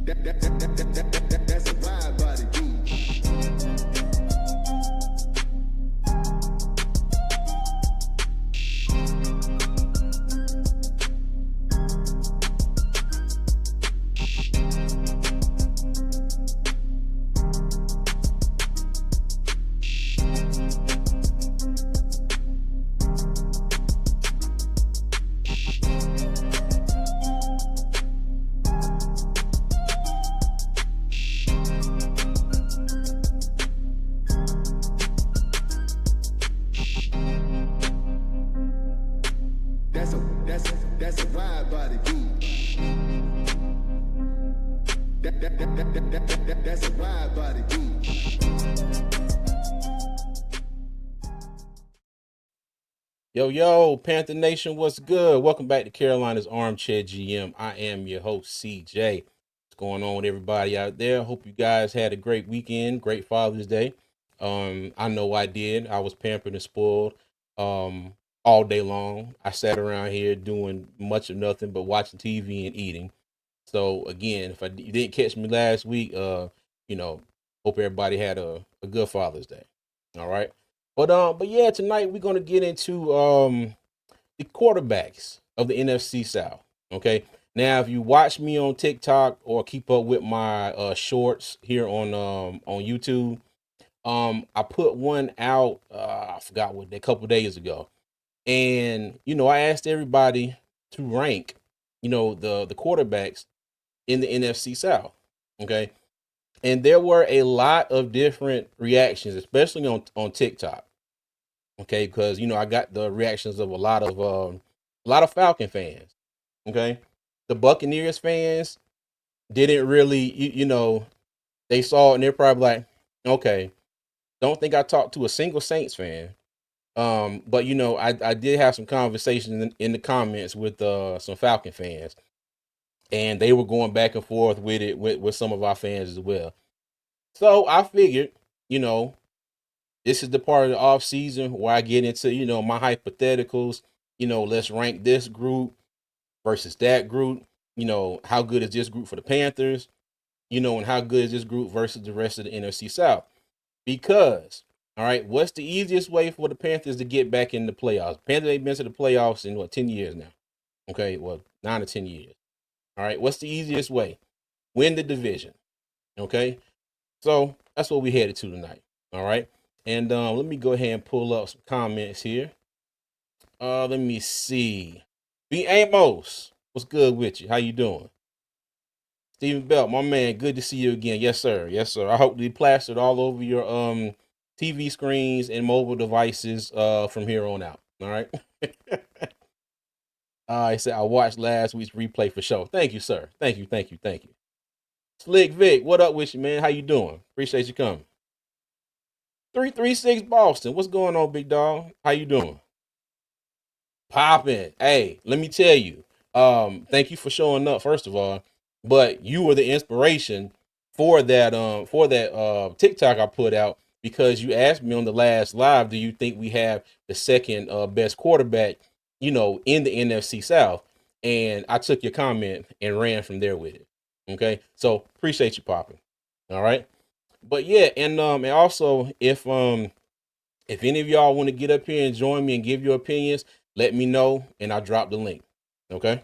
That's a wide body beat. That's a wide body beat. That's a wide body beat. Yo, Panther Nation, what's good? Welcome back to Carolina's Armchair GM. I am your host, CJ. What's going on with everybody out there? Hope you guys had a great weekend, great Father's Day. I know I did. I was pampered and spoiled all day long. I sat around here doing much of nothing but watching TV and eating. So again, if you didn't catch me last week, hope everybody had a good Father's Day. All right. But yeah, tonight we're gonna get into the quarterbacks of the NFC South. Okay. Now, if you watch me on TikTok or keep up with my shorts here on YouTube, I put one out. I forgot what a couple days ago, and I asked everybody to rank, the quarterbacks in the NFC South. Okay, and there were a lot of different reactions, especially on TikTok. Okay, because I got the reactions of a lot of Falcon fans. Okay, the Buccaneers fans didn't really, they saw it and they're probably like, okay, don't think I talked to a single Saints fan. But I did have some conversations in the comments with some Falcon fans, and they were going back and forth with it with some of our fans as well. So I figured, you know, this is the part of the off season where I get into, my hypotheticals. Let's rank this group versus that group. How good is this group for the Panthers? And how good is this group versus the rest of the NFC South? Because, all right, what's the easiest way for the Panthers to get back in the playoffs? Panthers ain't been to the playoffs in 10 years now. Okay, well, 9 to 10 years. All right, what's the easiest way? Win the division. Okay, so that's what we headed to tonight. All right, and let me go ahead and pull up some comments here. Let me see. B. Amos, what's good with you? How you doing? Stephen Belt, my man, good to see you again. Yes, sir. Yes, sir. I hope to be plastered all over your TV screens and mobile devices from here on out. All right. I said I watched last week's replay for sure. Thank you, sir. Thank you, thank you, thank you. Slick Vic, what up with you, man? How you doing? Appreciate you coming. 336 Boston. What's going on, big dog? How you doing? Popping. Hey, let me tell you. Thank you for showing up, first of all. But you were the inspiration for that TikTok I put out, because you asked me on the last live, do you think we have the second best quarterback, in the NFC South? And I took your comment and ran from there with it. Okay. So appreciate you popping. All right. But yeah, and also if any of y'all want to get up here and join me and give your opinions, let me know and I'll drop the link. Okay.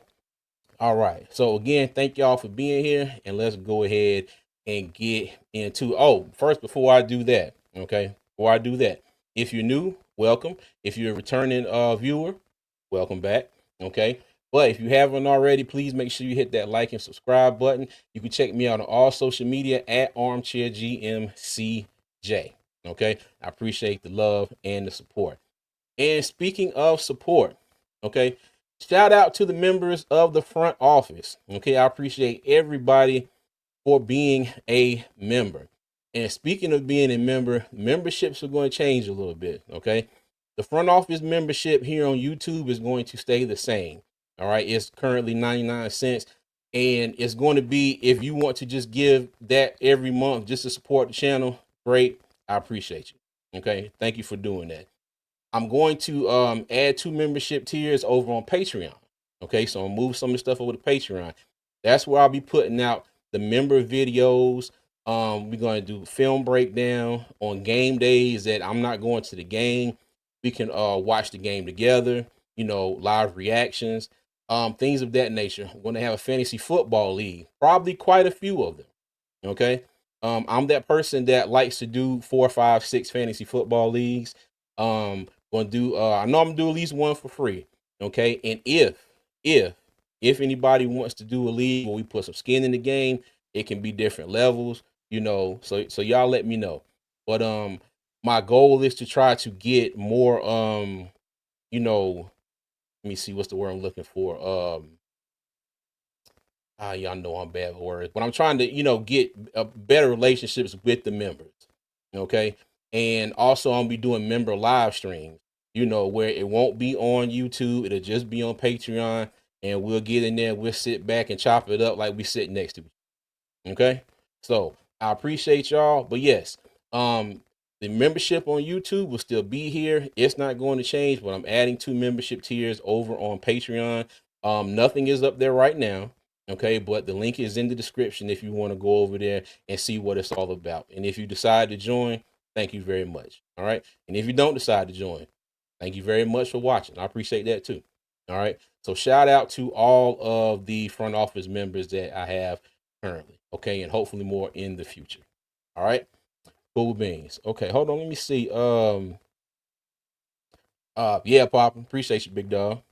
All right. So again, thank y'all for being here, and let's go ahead and get into. Oh, first, before I do that, okay. Before I do that, if you're new, welcome. If you're a returning viewer, welcome back. Okay. But if you haven't already, please make sure you hit that like and subscribe button. You can check me out on all social media at ArmchairGMCJ. Okay. I appreciate the love and the support. And speaking of support, okay, shout out to the members of the front office. Okay, I appreciate everybody for being a member. And speaking of being a member, memberships are going to change a little bit. Okay, the front office membership here on YouTube is going to stay the same. All right, it's currently 99 cents. And it's going to be, if you want to just give that every month just to support the channel, great. I appreciate you. Okay, thank you for doing that. I'm going to add 2 membership tiers over on Patreon. Okay, so I'll move some of the stuff over to Patreon. That's where I'll be putting out the member videos. We're going to do film breakdown on game days that I'm not going to the game. We can watch the game together, live reactions, things of that nature. We're going to have a fantasy football league, probably quite a few of them. Okay. I'm that person that likes to do 4, 5, 6 fantasy football leagues. Gonna do I know I'm gonna do at least one for free. Okay. And if if anybody wants to do a league where we put some skin in the game, it can be different levels, so y'all let me know. But my goal is to try to get more let me see what's the word I'm looking for. Y'all know I'm bad with words, but I'm trying to, get better relationships with the members. Okay. And also, I'm be doing member live streams, where it won't be on YouTube. It'll just be on Patreon. And we'll get in there. We'll sit back and chop it up like we sit next to each other. Okay. So I appreciate y'all. But yes, the membership on YouTube will still be here. It's not going to change, but I'm adding 2 membership tiers over on Patreon. Nothing is up there right now. Okay, but the link is in the description if you want to go over there and see what it's all about. And if you decide to join, thank you very much. All right. And if you don't decide to join, thank you very much for watching. I appreciate that too. All right. So shout out to all of the front office members that I have currently. Okay. And hopefully more in the future. All right. Cool beans. Okay. Hold on. Let me see. Yeah, Pop. Appreciate you, big dog.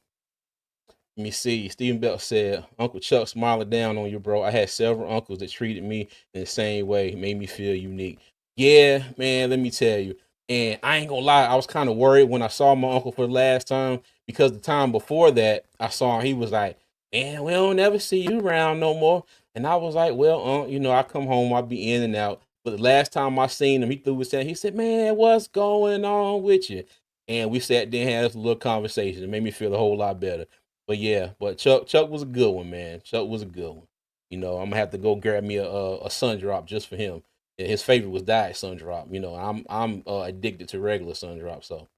Let me see. Stephen Belt said, Uncle Chuck smiling down on you, bro. I had several uncles that treated me in the same way, made me feel unique. Yeah, man, let me tell you. And I ain't gonna lie, I was kind of worried when I saw my uncle for the last time, because the time before that, I saw him, he was like, man, we don't ever see you around no more. And I was like, well, I come home, I be in and out. But the last time I seen him, he threw his hand, he said, man, what's going on with you? And we sat there and had this little conversation. It made me feel a whole lot better. But yeah, but Chuck was a good one, man. Chuck was a good one. I'm gonna have to go grab me a sun drop just for him. His favorite was Diet Sun Drop. I'm addicted to regular Sun Drop. So,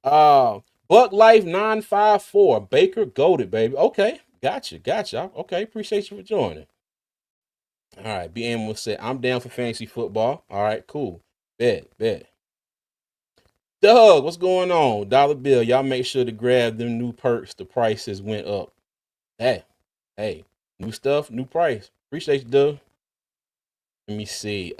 Buck Life 954 Baker goated, baby. Okay, gotcha. Okay, appreciate you for joining. All right, BM will say I'm down for fantasy football. All right, cool. Bet. Doug, what's going on? Dollar Bill, y'all make sure to grab them new perks. The prices went up. Hey, new stuff, new price. Appreciate you, Doug. Let me see.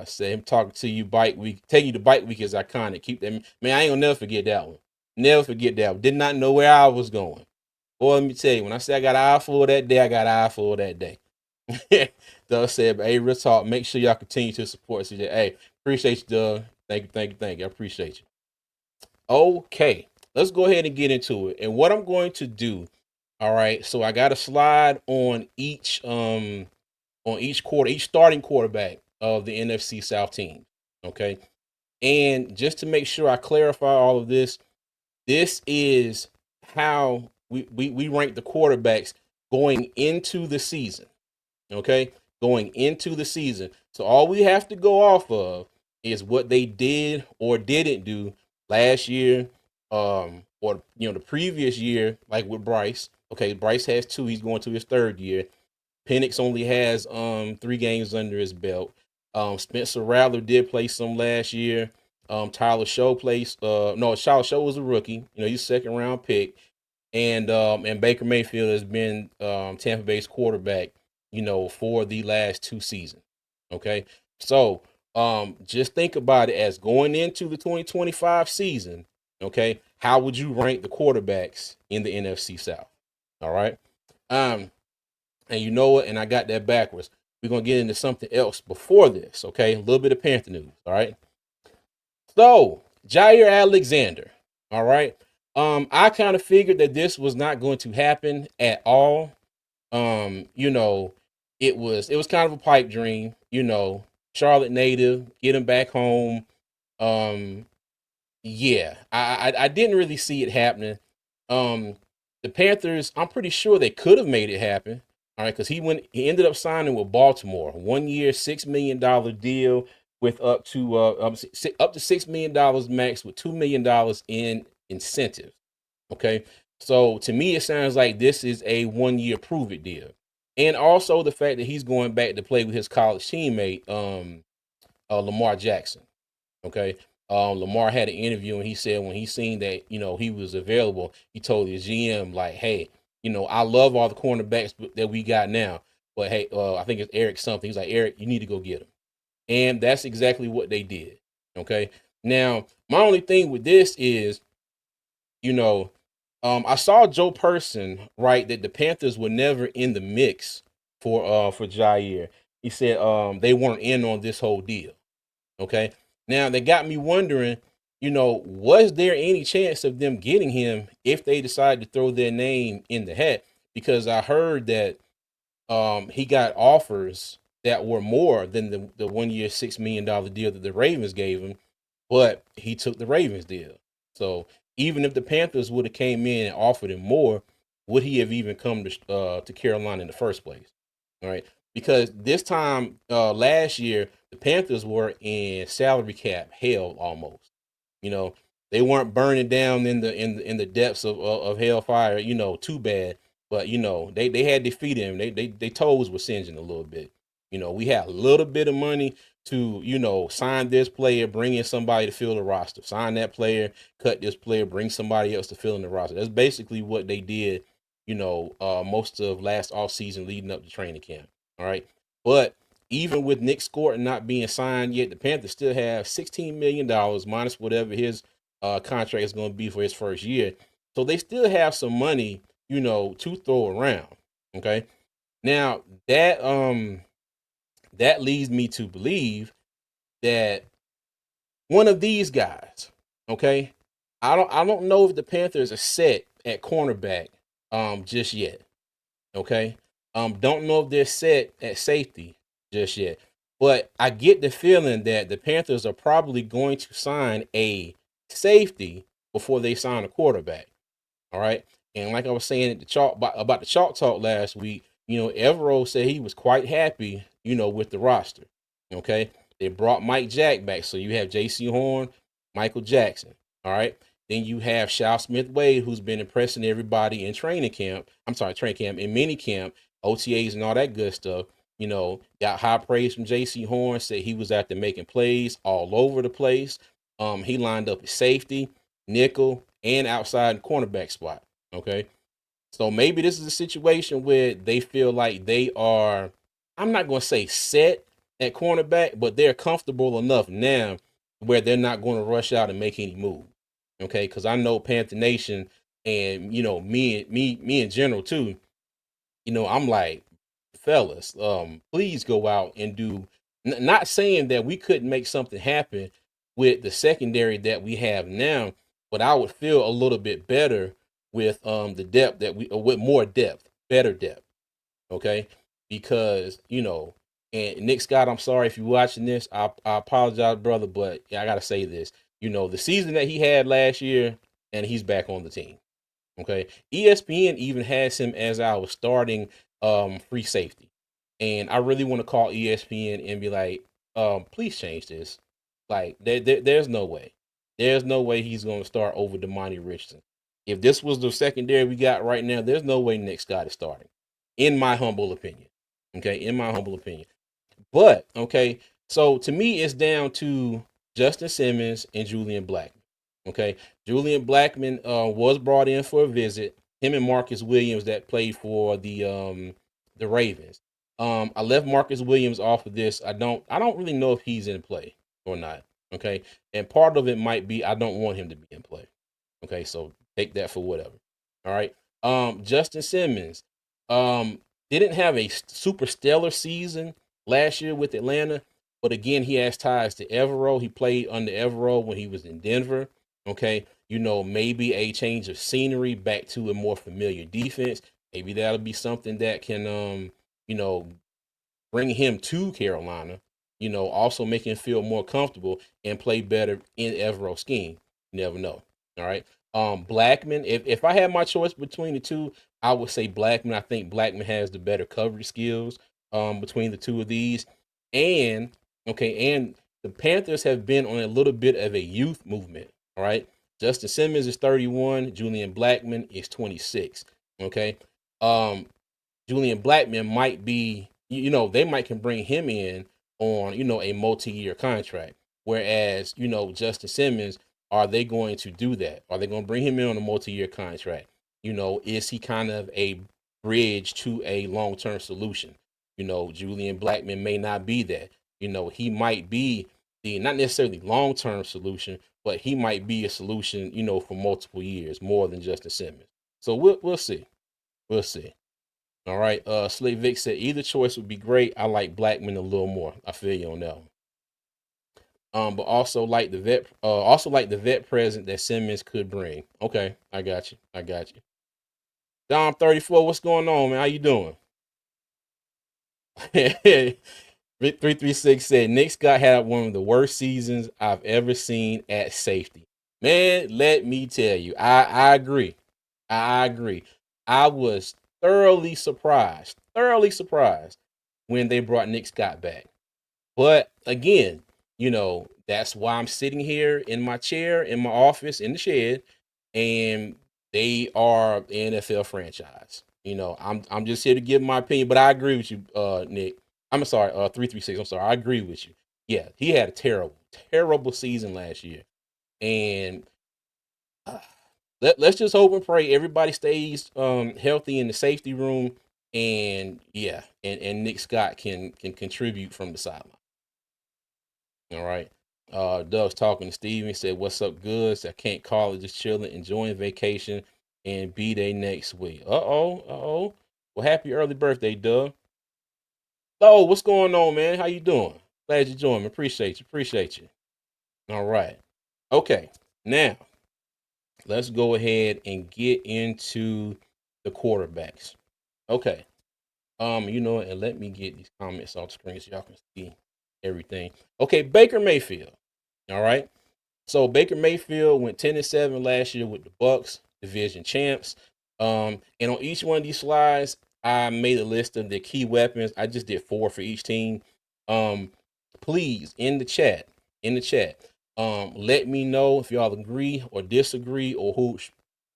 Say him talking to you bike week. Taking you to bike week is iconic. Keep that, man. I ain't gonna never forget that one. Never forget that one. Did not know where I was going. Boy, let me tell you, when I say I got an eye full that day, I got an eye full that day. Doug said, but hey, real talk, make sure y'all continue to support CJ. Hey, appreciate you, Doug. Thank you. I appreciate you. Okay, let's go ahead and get into it. And what I'm going to do, all right, so I got a slide on each starting quarterback of the NFC South team. Okay. And just to make sure I clarify all of this, this is how we rank the quarterbacks going into the season. Okay. Going into the season. So all we have to go off of is what they did or didn't do last year, or the previous year, like with Bryce. Okay, Bryce has 2. He's going to his 3rd year. Penix only has 3 games under his belt. Spencer Rattler did play some last year. Tyler Show plays. No, Tyler Show was a rookie. He's a 2nd round pick, and Baker Mayfield has been Tampa Bay's quarterback, for the last 2 seasons. Okay, so just think about it as going into the 2025 season. Okay, how would you rank the quarterbacks in the NFC South? All right. And you know what? And I got that backwards. We're going to get into something else before this, okay? A little bit of Panther news, all right? So, Jair Alexander, all right? I kind of figured that this was not going to happen at all. It was kind of a pipe dream, Charlotte native, get him back home. Yeah, I didn't really see it happening. The Panthers, I'm pretty sure they could have made it happen. All right, because he ended up signing with Baltimore, 1 year, $6 million deal with up to $6 million max with $2 million in incentives. Okay, So to me, it sounds like this is a 1 year prove it deal. And also the fact that he's going back to play with his college teammate, Lamar Jackson. Okay. Lamar had an interview and he said when he seen that, he was available, he told his GM, like, hey, I love all the cornerbacks that we got now. But hey, I think it's Eric something. He's like, Eric, you need to go get him. And that's exactly what they did. Okay. Now, my only thing with this is, you know, I saw Joe Person write that the Panthers were never in the mix for Jair. He said they weren't in on this whole deal. Okay. Now they got me wondering, was there any chance of them getting him if they decide to throw their name in the hat? Because I heard that he got offers that were more than the 1 year $6 million deal that the Ravens gave him, but he took the Ravens deal. So even if the Panthers would have came in and offered him more, would he have even come to Carolina in the first place? All right, because this time last year the Panthers were in salary cap hell almost. You know, they weren't burning down in the depths of hellfire. Too bad, but they had defeated him. They toes were singeing a little bit. We had a little bit of money to sign this player, bring in somebody to fill the roster, sign that player, cut this player, bring somebody else to fill in the roster. That's basically what they did. Most of last off season leading up to training camp. All right, but even with Nick Scott not being signed yet, the Panthers still have $16 million minus whatever his contract is going to be for his first year. So they still have some money, to throw around. Okay. Now that leads me to believe that one of these guys, okay, I don't know if the Panthers are set at cornerback just yet. Okay. Don't know if they're set at safety just yet. But I get the feeling that the Panthers are probably going to sign a safety before they sign a quarterback. All right. And like I was saying at the chalk about the chalk talk last week, Evero said he was quite happy, with the roster. Okay. They brought Mike Jack back. So you have JC Horn, Michael Jackson. All right. Then you have Shao Smith Wade, who's been impressing everybody in training camp. I'm sorry, training camp, in mini camp, OTAs and all that good stuff. Got high praise from JC Horn, said he was out there making plays all over the place. He lined up at safety, nickel, and outside cornerback spot. Okay. So maybe this is a situation where they feel like they are, I'm not going to say set at cornerback, but they're comfortable enough now where they're not going to rush out and make any move. Okay. Cause I know Panther Nation and, me in general too, I'm like, fellas, please go out and do, not saying that we couldn't make something happen with the secondary that we have now, but I would feel a little bit better with the depth that with more depth, better depth. Okay. Because, and Nick Scott, I'm sorry if you're watching this. I apologize, brother, but I gotta say this. The season that he had last year, and he's back on the team. Okay. ESPN even has him as our starting free safety. And I really want to call ESPN and be like, please change this. Like, there's no way. There's no way he's going to start over Damani Richardson. If this was the secondary we got right now, there's no way Nick Scott is starting, in my humble opinion. Okay, in my humble opinion. But, okay, so to me, it's down to Justin Simmons and Julian Blackman. Okay, Julian Blackman was brought in for a visit. Him and Marcus Williams that played for the Ravens. I left Marcus Williams off of this. I don't really know if he's in play or not. Okay, and part of it might be I don't want him to be in play. Okay, so take that for whatever. All right. Justin Simmons didn't have a super stellar season last year with Atlanta, but again, he has ties to Evero. He played under Evero when he was in Denver. Okay, maybe a change of scenery back to a more familiar defense. Maybe that'll be something that can, bring him to Carolina. Also make him feel more comfortable and play better in Evero's scheme. You never know. All right. Blackman. If I had my choice between the two, I would say Blackman. I think Blackman has the better coverage skills. Between the two of these, and the Panthers have been on a little bit of a youth movement. All right. Justin Simmons is 31. Julian Blackmon is 26. Okay. Um, Julian Blackmon might be, they might can bring him in on, a multi-year contract. Whereas, Justin Simmons, are they going to do that? Are they going to bring him in on a multi-year contract? Is he kind of a bridge to a long-term solution? Julian Blackmon may not be that. He might be the not necessarily long-term solution, but he might be a solution, for multiple years, more than Justin Simmons. So we'll see. We'll see. All right. Slave Vic said either choice would be great. I like Blackman a little more. I feel you on that one. But also like the vet present that Simmons could bring. Okay, I got you. I got you. Dom 34, what's going on, man? How you doing? 336 said Nick Scott had one of the worst seasons I've ever seen at safety. Man, let me tell you, I agree. I agree. I was thoroughly surprised when they brought Nick Scott back. But again, that's why I'm sitting here in my chair in my office in the shed, and they are the NFL franchise. I'm just here to give my opinion, but I agree with you, Nick. I'm sorry, 336. I'm sorry. I agree with you. Yeah, he had a terrible season last year. And let's just hope and pray everybody stays healthy in the safety room, and yeah, and Nick Scott can contribute from the sideline. All right. Doug's talking to Steven. He said, "What's up, good? I can't call it, just chilling, enjoying vacation, and B-Day next week." Uh-oh. Well, happy early birthday, Doug. Oh, what's going on, man? How you doing? Glad you joined me. Appreciate you. All right. Okay. Now, let's go ahead and get into the quarterbacks. Okay. And let me get these comments off the screen so y'all can see everything. Okay, Baker Mayfield. All right. So Baker Mayfield went 10-7 last year with the Bucks, division champs. And on each one of these slides, I made a list of the key weapons. I just did 4 for each team. Please in the chat, let me know if y'all agree or disagree, or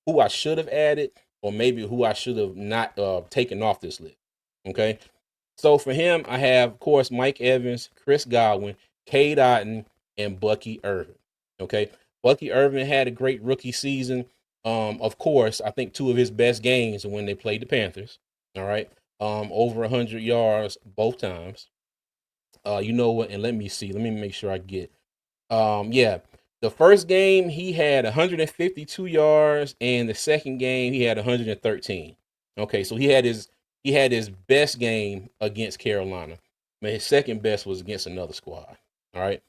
who I should have added, or maybe who I should have not taken off this list. Okay. So for him, I have, of course, Mike Evans, Chris Godwin, Cade Otton, and Bucky Irvin. Okay. Bucky Irvin had a great rookie season. Of course, I think 2 of his best games are when they played the Panthers. All right. Over 100 yards both times. You know what? And let me see. Let me make sure I get. Yeah. The first game he had 152 yards, and the second game he had 113. Okay, so he had his best game against Carolina. But his second best was against another squad. All right.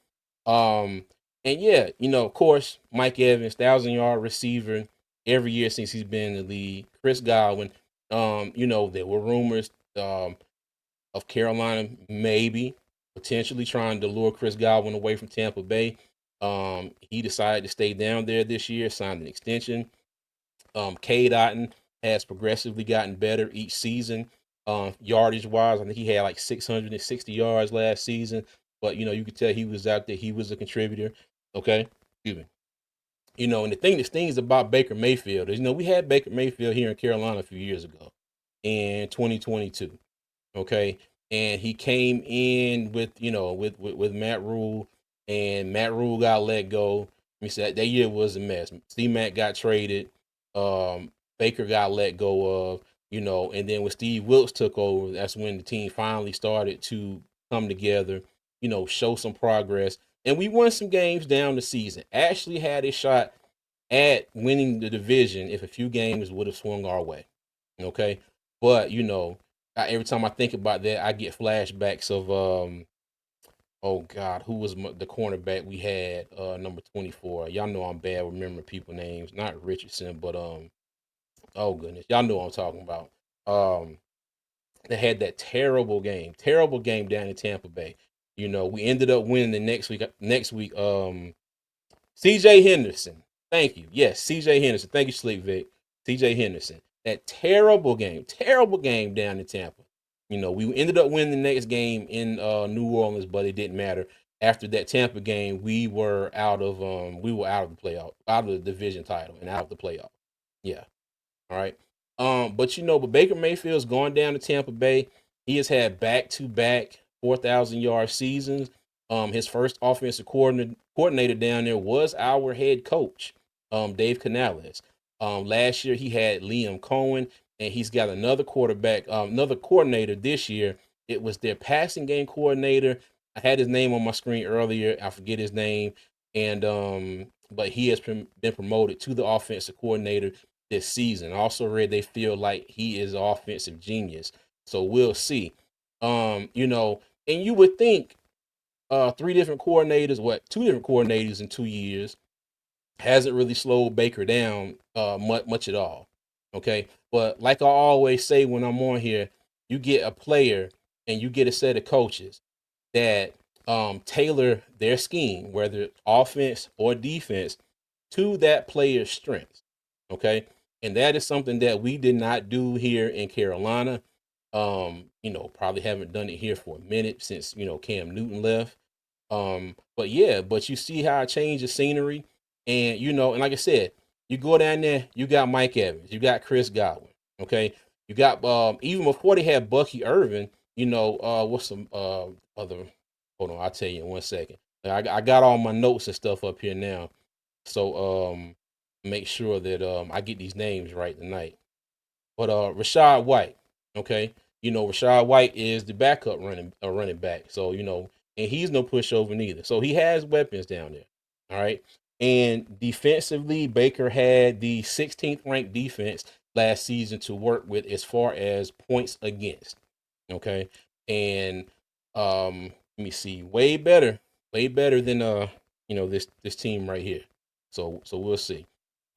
Um, and yeah, of course, Mike Evans, 1,000-yard receiver every year since he's been in the league. Chris Godwin. There were rumors of Carolina maybe potentially trying to lure Chris Godwin away from Tampa Bay. He decided to stay down there this year, signed an extension. Cade Otton has progressively gotten better each season. Yardage wise, I think he had like 660 yards last season. But you could tell he was out there. He was a contributor. Okay, excuse me. And the thing is about Baker Mayfield is, we had Baker Mayfield here in Carolina a few years ago, in 2022. Okay, and he came in with Matt Rule, and Matt Rule got let go. I mean, that year was a mess. C-Mac got traded. Baker got let go of. And then when Steve Wilkes took over, that's when the team finally started to come together. Show some progress, and we won some games down the season. Actually had a shot at winning the division if a few games would have swung our way. Okay, but every time I think about that, I get flashbacks of oh God, who was the cornerback we had, number 24. Y'all know I'm bad remembering people names. Not Richardson, but oh goodness, y'all know what I'm talking about. They had that terrible game down in Tampa Bay. We ended up winning the next week. CJ Henderson. Thank you. Yes, CJ Henderson. Thank you, Sleep Vic. CJ Henderson. That terrible game down in Tampa. We ended up winning the next game in New Orleans, but it didn't matter. after that Tampa game, we were out of the playoff, out of the division title, and out of the playoff. Yeah. All right. But but Baker Mayfield's gone down to Tampa Bay. He has had back-to-back 4,000-yard seasons. His first offensive coordinator down there was our head coach, Dave Canales. Last year he had Liam Cohen, and he's got another coordinator this year. It was their passing game coordinator. I had his name on my screen earlier. I forget his name, and but he has been promoted to the offensive coordinator this season. I also read they feel like he is an offensive genius. So we'll see. And you would think two different coordinators in 2 years hasn't really slowed Baker down much at all. Okay. But like I always say when I'm on here, you get a player and you get a set of coaches that tailor their scheme, whether offense or defense, to that player's strengths. Okay. And that is something that we did not do here in Carolina. Probably haven't done it here for a minute since, Cam Newton left. But you see how I changed the scenery. And like I said, you go down there, you got Mike Evans, you got Chris Godwin. Okay. You got even before they had Bucky Irvin, what's some other, hold on, I'll tell you in 1 second. I got all my notes and stuff up here now. So make sure that I get these names right tonight. But Rashad White, okay, Rashad White is the backup running back. So and he's no pushover neither. So he has weapons down there. All right. And defensively, Baker had the 16th ranked defense last season to work with as far as points against. Okay. And let me see, way better than this team right here. So we'll see.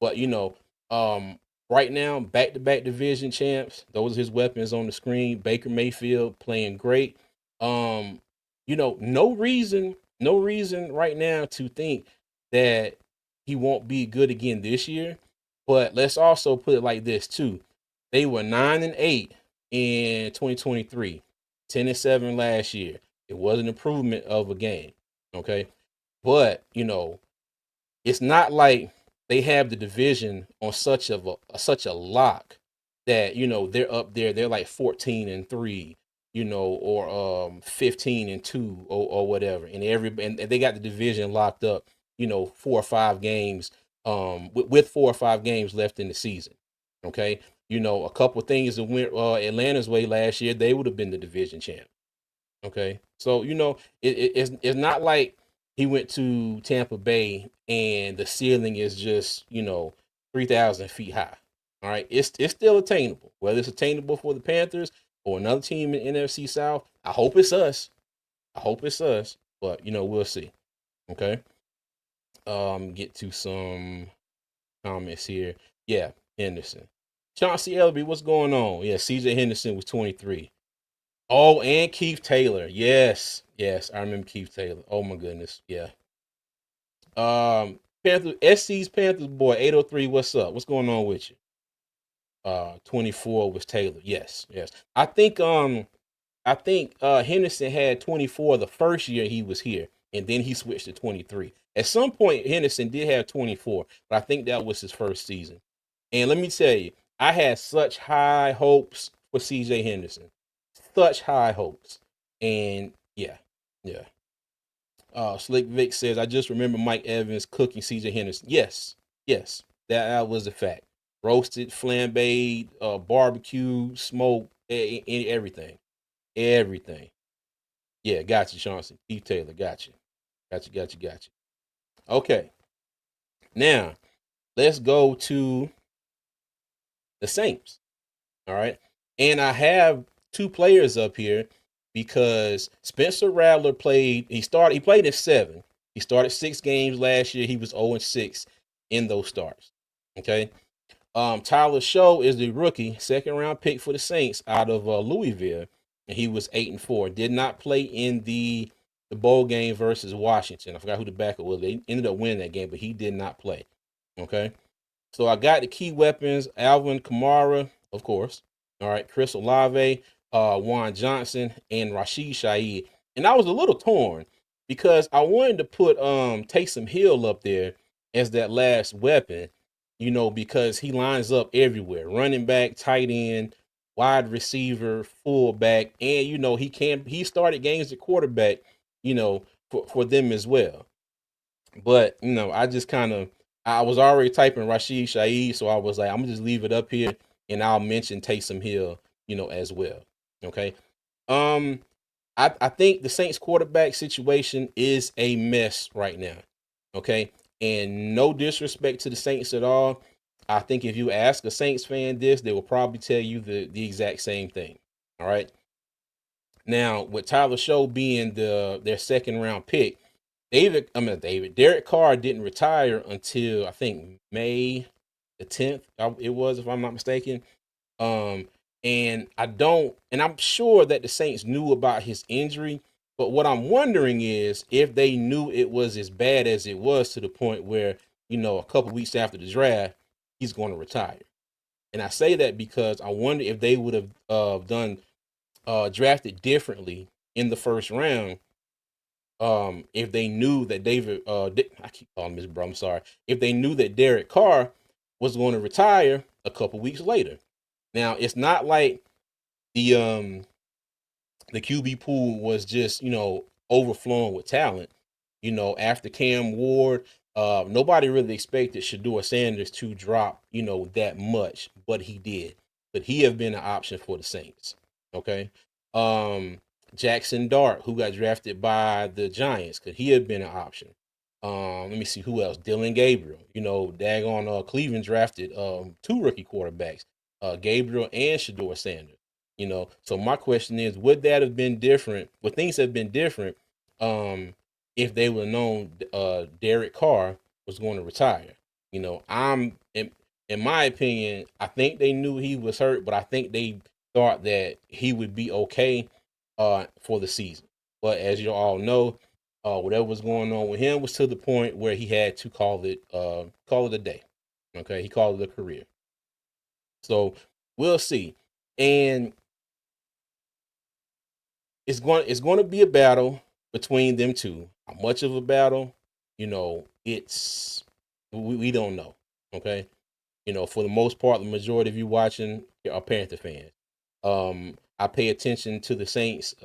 But right now, back-to-back division champs. Those are his weapons on the screen. Baker Mayfield playing great. No reason right now to think that he won't be good again this year. But let's also put it like this too. They were 9-8 in 2023, 10-7 last year. It was an improvement of a game. Okay. But, it's not like they have the division on such a lock that, they're up there. They're like 14-3, or 15-2 or whatever. And they got the division locked up, 4 or 5 games, with 4 or 5 games left in the season. Okay. A couple of things that went Atlanta's way last year, they would have been the division champ. Okay. So, it's not like he went to Tampa Bay and the ceiling is just, 3,000 feet high. All right. It's still attainable, whether it's attainable for the Panthers or another team in NFC South. I hope it's us. But, we'll see. Okay. Get to some comments here. Yeah. Henderson. Chauncey Elby, what's going on? Yeah. CJ Henderson was 23. Oh, and Keith Taylor. Yes, I remember Keith Taylor. Oh my goodness, yeah. SC's Panthers boy 803. What's up? What's going on with you? 24 was Taylor. Yes. I think Henderson had 24 the first year he was here, and then he switched to 23. At some point, Henderson did have 24, but I think that was his first season. And let me tell you, I had such high hopes for CJ Henderson. Such high hopes. And yeah. Slick Vic says, I just remember Mike Evans cooking CJ Henderson. Yes. That was a fact. Roasted, flambéed, barbecue, smoked, everything. Yeah, got you, Chauncey. Keith Taylor, got you. Okay. Now, let's go to the Saints. All right. And I have 2 players up here because Spencer Rattler played in 7. He started 6 games last year. He was 0-6 in those starts. Okay. Tyler Show is the rookie, 2nd round pick for the Saints out of Louisville, and he was 8-4. Did not play in the bowl game versus Washington. I forgot who the backup was. They ended up winning that game, but he did not play. Okay. So I got the key weapons: Alvin Kamara, of course. All right, Chris Olave, Juan Johnson, and Rashid Shaheed. And I was a little torn because I wanted to put Taysom Hill up there as that last weapon, because he lines up everywhere. Running back, tight end, wide receiver, fullback, and he started games at quarterback, for them as well. But I just I was already typing Rashid Shaheed, so I was like, I'm gonna just leave it up here and I'll mention Taysom Hill, as well. Okay. Um, I think the Saints quarterback situation is a mess right now. Okay. And no disrespect to the Saints at all. I think if you ask a Saints fan this, they will probably tell you the exact same thing. All right. Now, with Tyler Show being their second round pick, Derek Carr didn't retire until I think May the 10th. It was, if I'm not mistaken. Um, and I'm sure that the Saints knew about his injury, but what I'm wondering is if they knew it was as bad as it was to the point where, a couple weeks after the draft, he's going to retire. And I say that because I wonder if they would have done drafted differently in the first round, if they knew that I keep calling him his bro, I'm sorry. If they knew that Derek Carr was going to retire a couple weeks later. Now, it's not like the the QB pool was just, overflowing with talent. After Cam Ward, nobody really expected Shador Sanders to drop, that much, but he did. But he have been an option for the Saints. Okay. Um, Jackson Dart, who got drafted by the Giants, could he have been an option? Let me see who else. Dylan Gabriel. Daggone Cleveland drafted two rookie quarterbacks, Gabriel and Shador Sanders. So my question is, would that have been different? Would things have been different if they would have known Derek Carr was going to retire? I'm in my opinion, I think they knew he was hurt, but I think they thought that he would be okay for the season. But as you all know, whatever was going on with him was to the point where he had to call it a day. Okay, he called it a career. So we'll see. And it's going to be a battle between them two. How much of a battle? It's we don't know. Okay, for the most part, the majority of you watching are Panther fans. I pay attention to the Saints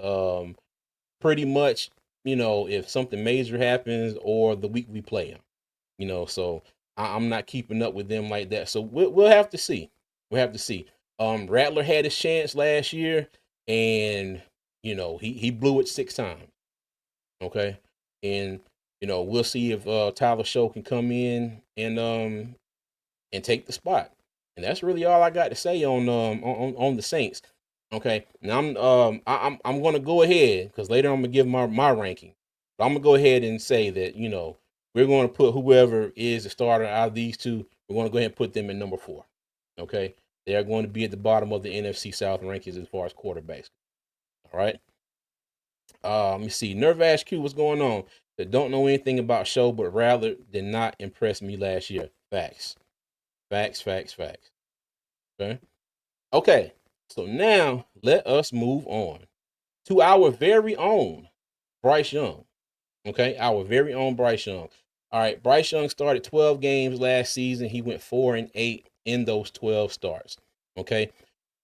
pretty much, if something major happens or the week we play them. So I'm not keeping up with them like that. So we'll have to see. We'll have to see. Rattler had his chance last year, and he blew it 6 times. Okay, and we'll see if Tyler Show can come in and take the spot. And that's really all I got to say on the Saints. Okay, now I'm gonna go ahead because later I'm gonna give my ranking. But I'm gonna go ahead and say that we're going to put whoever is the starter out of these two. We're going to go ahead and put them in number 4. Okay, they are going to be at the bottom of the NFC South rankings as far as quarterbacks. All right. Let me see. Nervash Q, what's going on? That don't know anything about Show, but rather did not impress me last year. Facts. Facts. Okay. Okay. So now let us move on to our very own Bryce Young. Okay, our very own Bryce Young. All right, Bryce Young started 12 games last season. He went 4-8 in those 12 starts. Okay,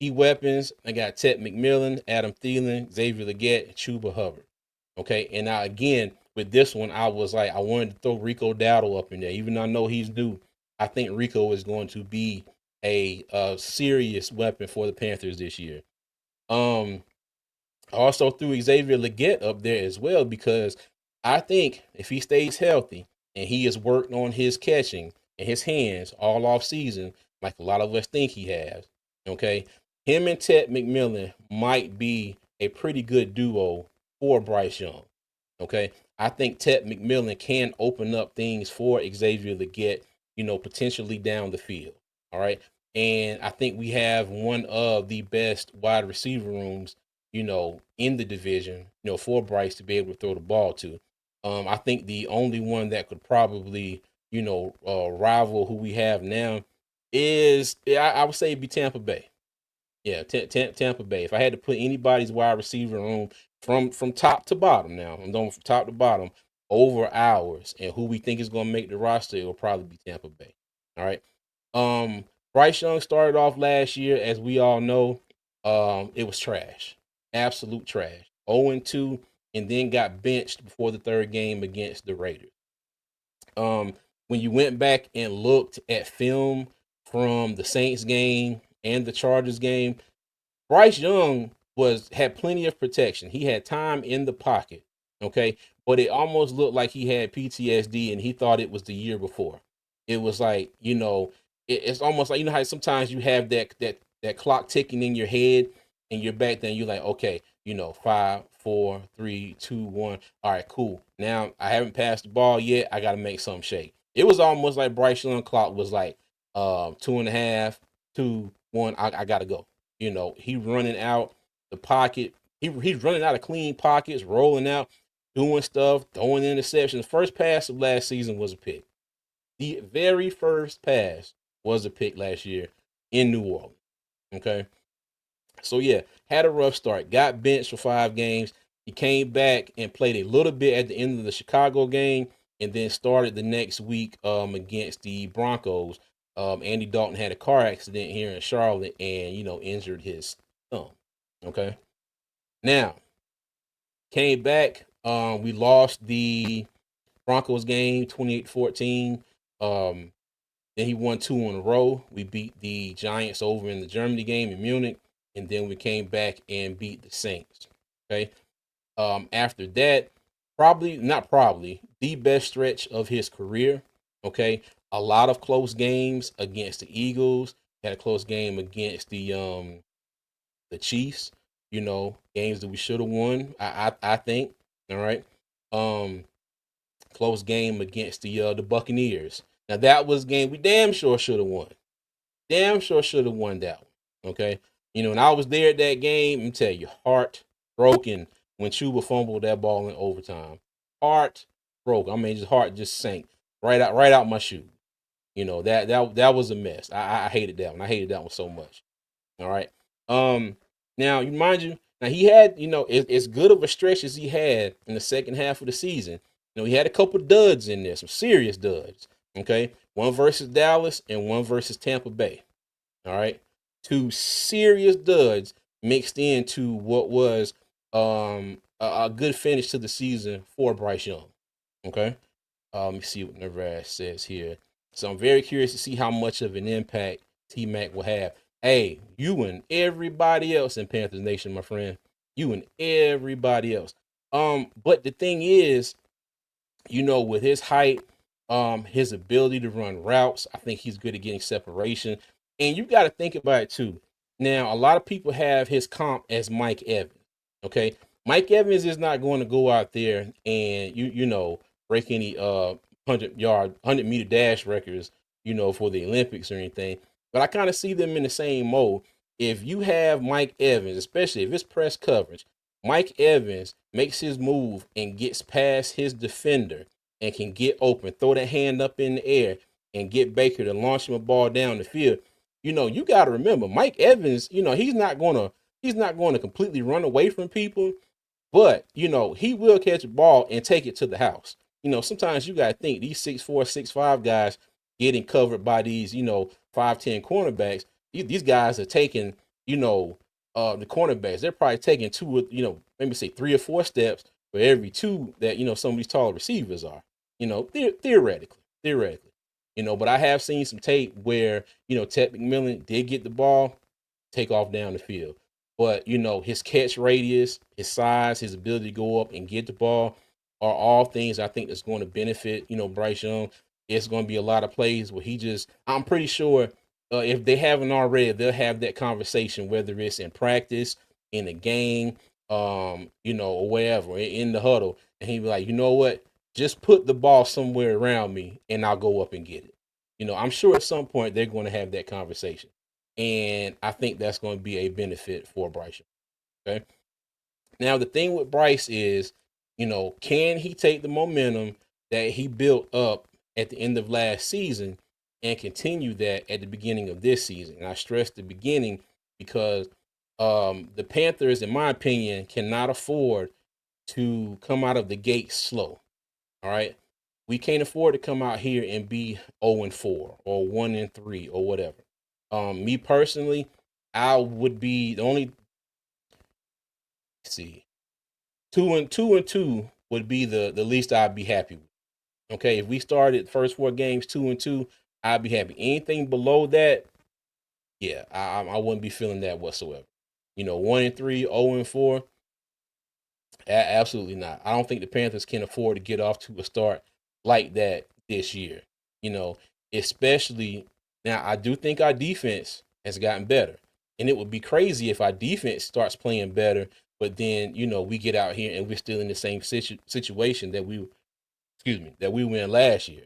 key weapons. I got Ted McMillan, Adam Thielen, Xavier Legette, and Chuba Hubbard. Okay, and now again with this one, I was like, I wanted to throw Rico Dowdle up in there, even though I know he's new. I think Rico is going to be a serious weapon for the Panthers this year. Also threw Xavier Legette up there as well because I think if he stays healthy and he has worked on his catching and his hands all off season, like a lot of us think he has, okay, him and Ted McMillan might be a pretty good duo for Bryce Young. Okay, I think Ted McMillan can open up things for Xavier Legette, potentially down the field. All right, and I think we have one of the best wide receiver rooms, in the division, for Bryce to be able to throw the ball to. I think the only one that could probably, rival who we have now is, I would say, it'd be Tampa Bay. Yeah, Tampa Bay. If I had to put anybody's wide receiver room from top to bottom now. I'm going from top to bottom over ours, and who we think is going to make the roster, it will probably be Tampa Bay. All right. Bryce Young started off last year, as we all know. It was trash, absolute trash. 0-2, and then got benched before the third game against the Raiders. When you went back and looked at film from the Saints game and the Chargers game, Bryce Young had plenty of protection. He had time in the pocket, okay? But it almost looked like he had PTSD and he thought it was the year before. It was like, it's almost like, how sometimes you have that clock ticking in your head and you're back then, you're like, okay, 5, 4, 3, 2, 1. All right, cool. Now I haven't passed the ball yet. I got to make something shake. It was almost like Bryce Young clock was like 2.5, 2, 1. I got to go. He running out the pocket. He's running out of clean pockets, rolling out, doing stuff, throwing interceptions. First pass of last season was a pick. The very first pass was a pick last year in New Orleans. Okay. So yeah, had a rough start. Got benched for 5 games. He came back and played a little bit at the end of the Chicago game, and then started the next week against the Broncos. Andy Dalton had a car accident here in Charlotte and, injured his thumb. Okay. Now, came back. We lost the Broncos game 28-14. Then he won 2 in a row. We beat the Giants over in the Germany game in Munich. And then we came back and beat the Saints. Okay. After that, the best stretch of his career. Okay. A lot of close games against the Eagles. Had a close game against the Chiefs. Games that we should have won. I think. All right. Close game against the Buccaneers. Now that was a game we damn sure should have won. Damn sure should have won that one. Okay. And I was there at that game. And tell you, heart broken when Chuba fumbled that ball in overtime. Heart broke. I mean, his heart just sank right out my shoe. That was a mess. I hated that one. I hated that one so much. All right. Now you mind you, now he had, as good of a stretch as he had in the second half of the season. He had a couple duds in there, some serious duds. Okay. One versus Dallas and one versus Tampa Bay. All right. 2 serious duds mixed into what was a good finish to the season for Bryce Young. Okay. Let me see what Nebraska says here. So I'm very curious to see how much of an impact T-Mac will have. Hey, you and everybody else in Panthers Nation, my friend. You and everybody else. But the thing is, with his height, his ability to run routes, I think he's good at getting separation. And you got to think about it too. Now, a lot of people have his comp as Mike Evans. Okay. Mike Evans is not going to go out there and, break any 100-meter dash records, for the Olympics or anything. But I kind of see them in the same mode. If you have Mike Evans, especially if it's press coverage, Mike Evans makes his move and gets past his defender and can get open, throw that hand up in the air and get Baker to launch him a ball down the field. You got to remember, Mike Evans, he's not going to completely run away from people, but, he will catch a ball and take it to the house. Sometimes you got to think these 6'4", 6'5" guys getting covered by these, 5'10" cornerbacks. These guys are taking, the cornerbacks. They're probably taking 2, maybe say 3 or 4 steps for every 2 that, some of these tall receivers are, theoretically. But I have seen some tape where, Ted McMillan did get the ball, take off down the field. But, his catch radius, his size, his ability to go up and get the ball are all things I think that's going to benefit, Bryce Young. It's going to be a lot of plays where I'm pretty sure if they haven't already, they'll have that conversation, whether it's in practice, in the game, or wherever, in the huddle. And he'll be like, you know what? Just put the ball somewhere around me and I'll go up and get it. I'm sure at some point they're going to have that conversation. And I think that's going to be a benefit for Bryce. Okay. Now, the thing with Bryce is, can he take the momentum that he built up at the end of last season and continue that at the beginning of this season? And I stress the beginning because the Panthers, in my opinion, cannot afford to come out of the gate slow. All right. We can't afford to come out here and be 0-4 or 1-3 or whatever. Me personally, I would be the only see 2-2 would be the least I'd be happy with. Okay, if we started first 4 games 2-2, I'd be happy. Anything below that, yeah, I wouldn't be feeling that whatsoever. 1-3, 0-4, absolutely not. I don't think the Panthers can afford to get off to a start like that this year. You know, especially now. I do think our defense has gotten better, and it would be crazy if our defense starts playing better, but then we get out here and we're still in the same situation that we were in last year.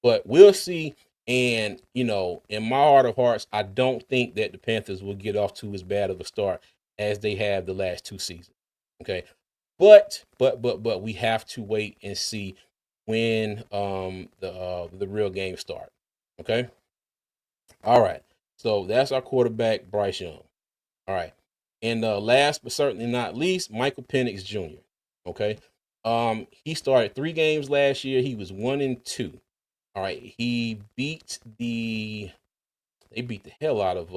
But we'll see. And in my heart of hearts, I don't think that the Panthers will get off to as bad of a start as they have the last 2 seasons. Okay, but we have to wait and see when the real games start. Okay. All right. So that's our quarterback, Bryce Young. All right. And last but certainly not least, Michael Penix Jr. Okay. He started 3 games last year. He was 1-2. All right. They beat the hell out of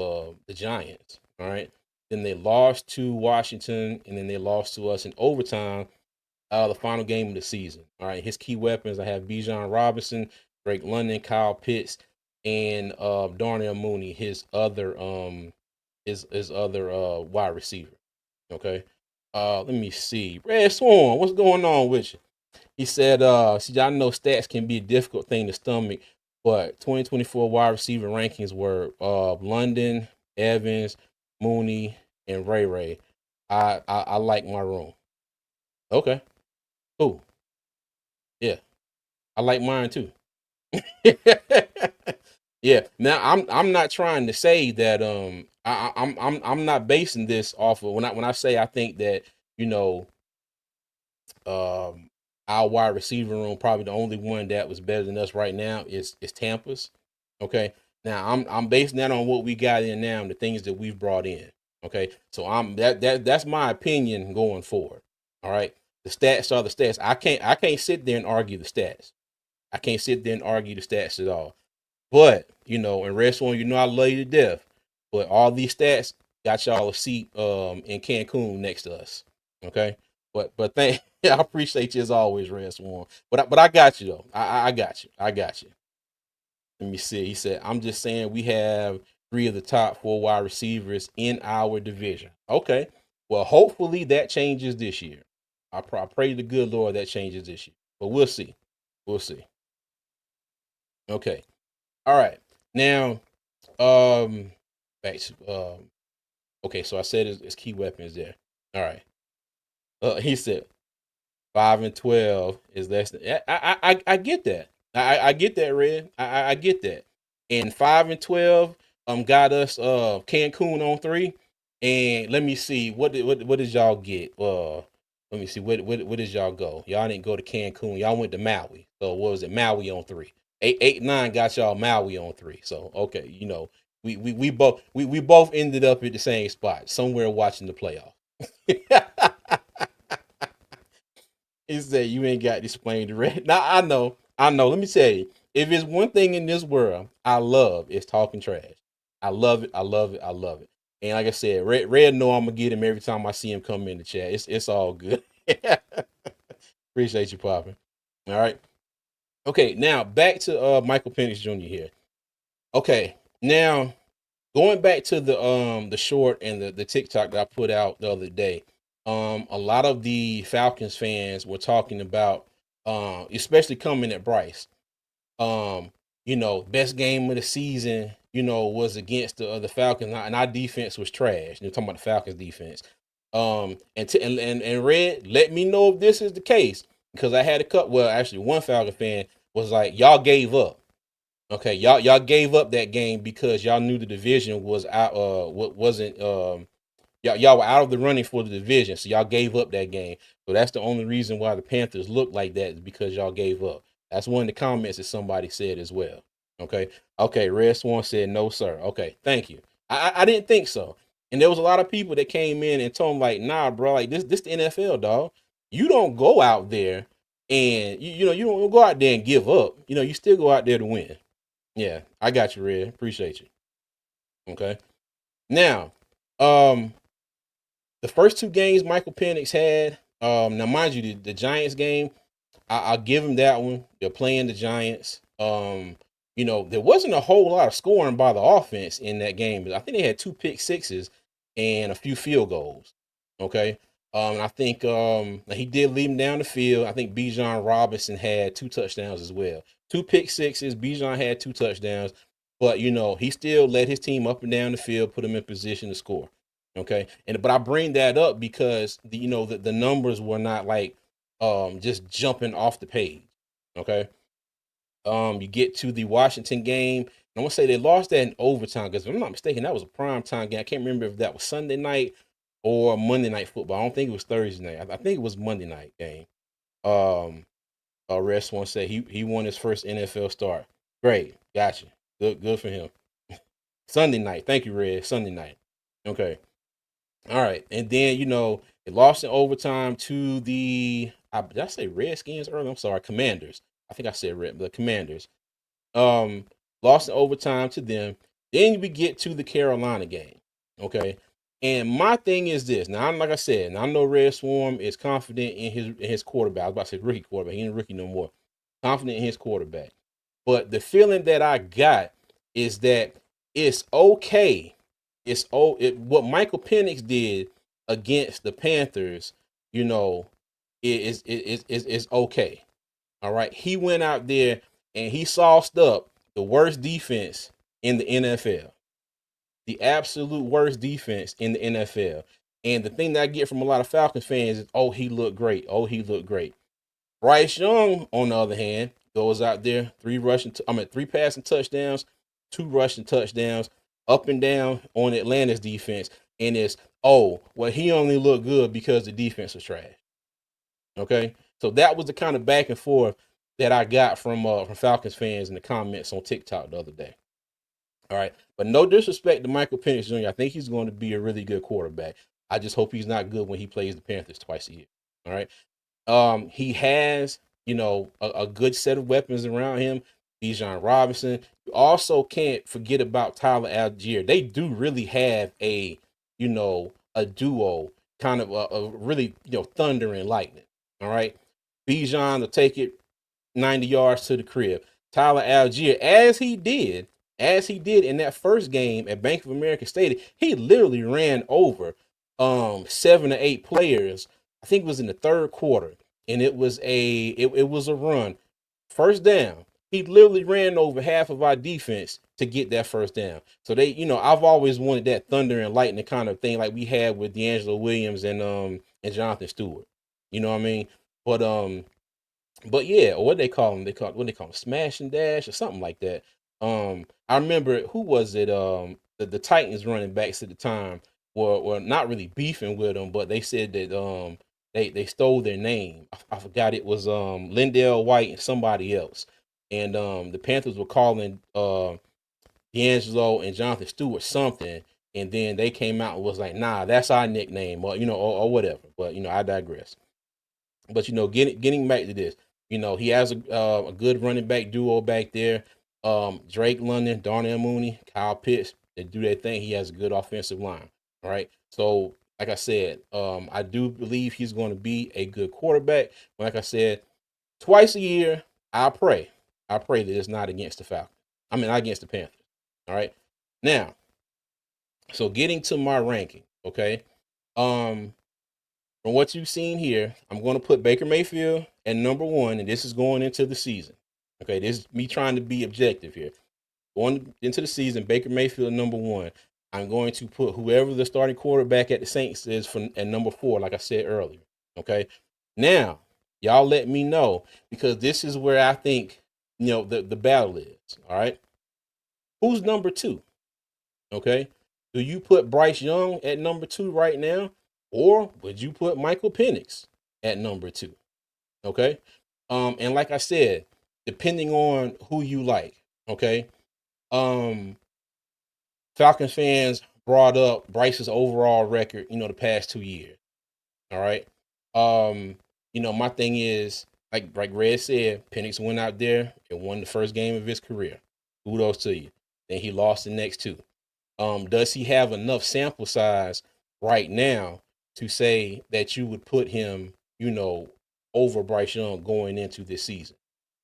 the Giants. All right. Then they lost to Washington, and then they lost to us in overtime. The final game of the season. All right. His key weapons, I have Bijan Robinson, Drake London, Kyle Pitts, and Darnell Mooney, his other wide receiver. Okay. Let me see. Red Swan, what's going on with you? He said, see, I know stats can be a difficult thing to stomach, but 2024 wide receiver rankings were London, Evans, Mooney, and Ray Ray. I like my room. Okay. Cool. Yeah. I like mine too. Yeah. Now I'm not trying to say that I'm not basing this off of when I say I think that um our wide receiver room probably the only one that was better than us right now is Tampa's. Okay. Now I'm basing that on what we got in now and the things that we've brought in. Okay. So that's my opinion going forward. All right. The stats are the stats. I can't sit there and argue the stats. I can't sit there and argue the stats at all. But, and rest on, I love you to death. But all these stats got y'all a seat in Cancun next to us. Okay. But thank I appreciate you as always, Red Swan. But I got you though. I got you. I got you. Let me see. He said, I'm just saying we have 3 of the top 4 wide receivers in our division. Okay. Well, hopefully that changes this year. I pray to the good Lord that changes this year. But we'll see. We'll see. Okay. All right. Now, back to okay, so I said his key weapons there. All right. He said 5-12 is less than I get that. I get that, Red. I get that. And 5-12 got us Cancun on 3. And let me see what did y'all get? Let me see what did y'all go? Y'all didn't go to Cancun. Y'all went to Maui. So what was it? Maui on 3. 8-9 got y'all Maui on 3. So okay, we both ended up at the same spot somewhere watching the playoff. He said you ain't got to explain the red. Now I know. Let me tell you, if it's one thing in this world I love, it's talking trash. I love it. I love it. I love it. And like I said, Red know I'm gonna get him every time I see him come in the chat. It's all good. Appreciate you, popping. All right. Okay, now back to Michael Penix Jr. here. Okay, now going back to the short and the TikTok that I put out the other day. A lot of the Falcons fans were talking about especially coming at Bryce. Best game of the season, was against the Falcons, and our defense was trash. They're talking about the Falcons defense. And Red, let me know if this is the case because I had a cut. Well, actually, one Falcon fan was like, "Y'all gave up." Okay, y'all gave up that game because y'all knew the division was out. Wasn't y'all were out of the running for the division, so y'all gave up that game. So that's the only reason why the Panthers look like that is because y'all gave up. That's one of the comments that somebody said as well. Okay. Red Swan said no, sir. Okay, thank you. I didn't think so, and there was a lot of people that came in and told him like, nah, bro, like this the NFL, dog. You don't go out there and you don't go out there and give up. You still go out there to win. Yeah, I got you, Red. Appreciate you. Okay. Now, um, the first two games Michael Penix had. Now mind you, the Giants game, I'll give him that one. They're playing the Giants. There wasn't a whole lot of scoring by the offense in that game, but I think they had 2 pick-sixes and a few field goals. Okay. And I think he did lead him down the field. I think Bijan Robinson had 2 touchdowns as well. 2 pick-sixes. Bijan had 2 touchdowns, but he still led his team up and down the field, put them in position to score. Okay. But I bring that up because the numbers were not like just jumping off the page. Okay. You get to the Washington game. I'm gonna say they lost that in overtime because if I'm not mistaken, that was a prime time game. I can't remember if that was Sunday night or Monday night football. I don't think it was Thursday night. I think it was Monday night game. Rest one said he won his first NFL start. Great, gotcha. Good for him. Sunday night. Thank you, Red. Sunday night. Okay. All right, and then it lost in overtime to did I say Redskins earlier? I'm sorry, Commanders. I think I said Red, the Commanders. Lost in overtime to them. Then we get to the Carolina game. Okay, and my thing is this. Now, like I said, I know Red Swarm is confident in his quarterback. I was about to say rookie quarterback. He ain't a rookie no more. Confident in his quarterback, but the feeling that I got is that it's okay. What Michael Penix did against the Panthers, is okay. All right. He went out there and he sauced up the worst defense in the NFL. The absolute worst defense in the NFL. And the thing that I get from a lot of Falcons fans is, oh, he looked great. Oh, he looked great. Bryce Young, on the other hand, goes out there, 3 passing touchdowns, 2 rushing touchdowns, up and down on Atlanta's defense. And it's, he only looked good because the defense was trash. Okay. So that was the kind of back and forth that I got from Falcons fans in the comments on TikTok the other day. All right. But no disrespect to Michael Penix Jr. I think he's going to be a really good quarterback. I just hope he's not good when he plays the Panthers twice a year. All right. He has, a good set of weapons around him. Bijan Robinson. You also can't forget about Tyler Algier. They do really have a duo, kind of a really, thunder and lightning. All right. Bijan will take it 90 yards to the crib. Tyler Algier, as he did in that first game at Bank of America Stadium, he literally ran over 7 or 8 players. I think it was in the third quarter, and it was a run. First down. He literally ran over half of our defense to get that first down. So I've always wanted that thunder and lightning kind of thing like we had with D'Angelo Williams and Jonathan Stewart. You know what I mean? But yeah, or what they call them? They call them smash and dash or something like that. I remember who was it? The Titans running backs at the time were not really beefing with them, but they said that they stole their name. I forgot it was Lindell White and somebody else. And the Panthers were calling D'Angelo and Jonathan Stewart something, and then they came out and was like, "Nah, that's our nickname," or whatever. But I digress. But getting back to this, he has a good running back duo back there. Drake London, Darnell Mooney, Kyle Pitts, they do their thing. He has a good offensive line. All right. So, like I said, I do believe he's going to be a good quarterback. But like I said, twice a year, I pray that it's not against the Falcons. Not against the Panthers. All right. Now, so getting to my ranking, okay. From what you've seen here, I'm going to put Baker Mayfield at number 1, and this is going into the season. Okay, this is me trying to be objective here. Going into the season, Baker Mayfield number 1. I'm going to put whoever the starting quarterback at the Saints is at number 4, like I said earlier. Okay, now y'all let me know, because this is where I think the battle is. All right, who's number 2? Okay, do you put Bryce Young at number 2 right now? Or would you put Michael Penix at number 2? Okay. And like I said, depending on who you like, okay. Falcons fans brought up Bryce's overall record, the past 2 years. All right. my thing is, like Red said, Penix went out there and won the first game of his career. Kudos to you. Then he lost the next two. Does he have enough sample size right now to say that you would put him, over Bryce Young going into this season?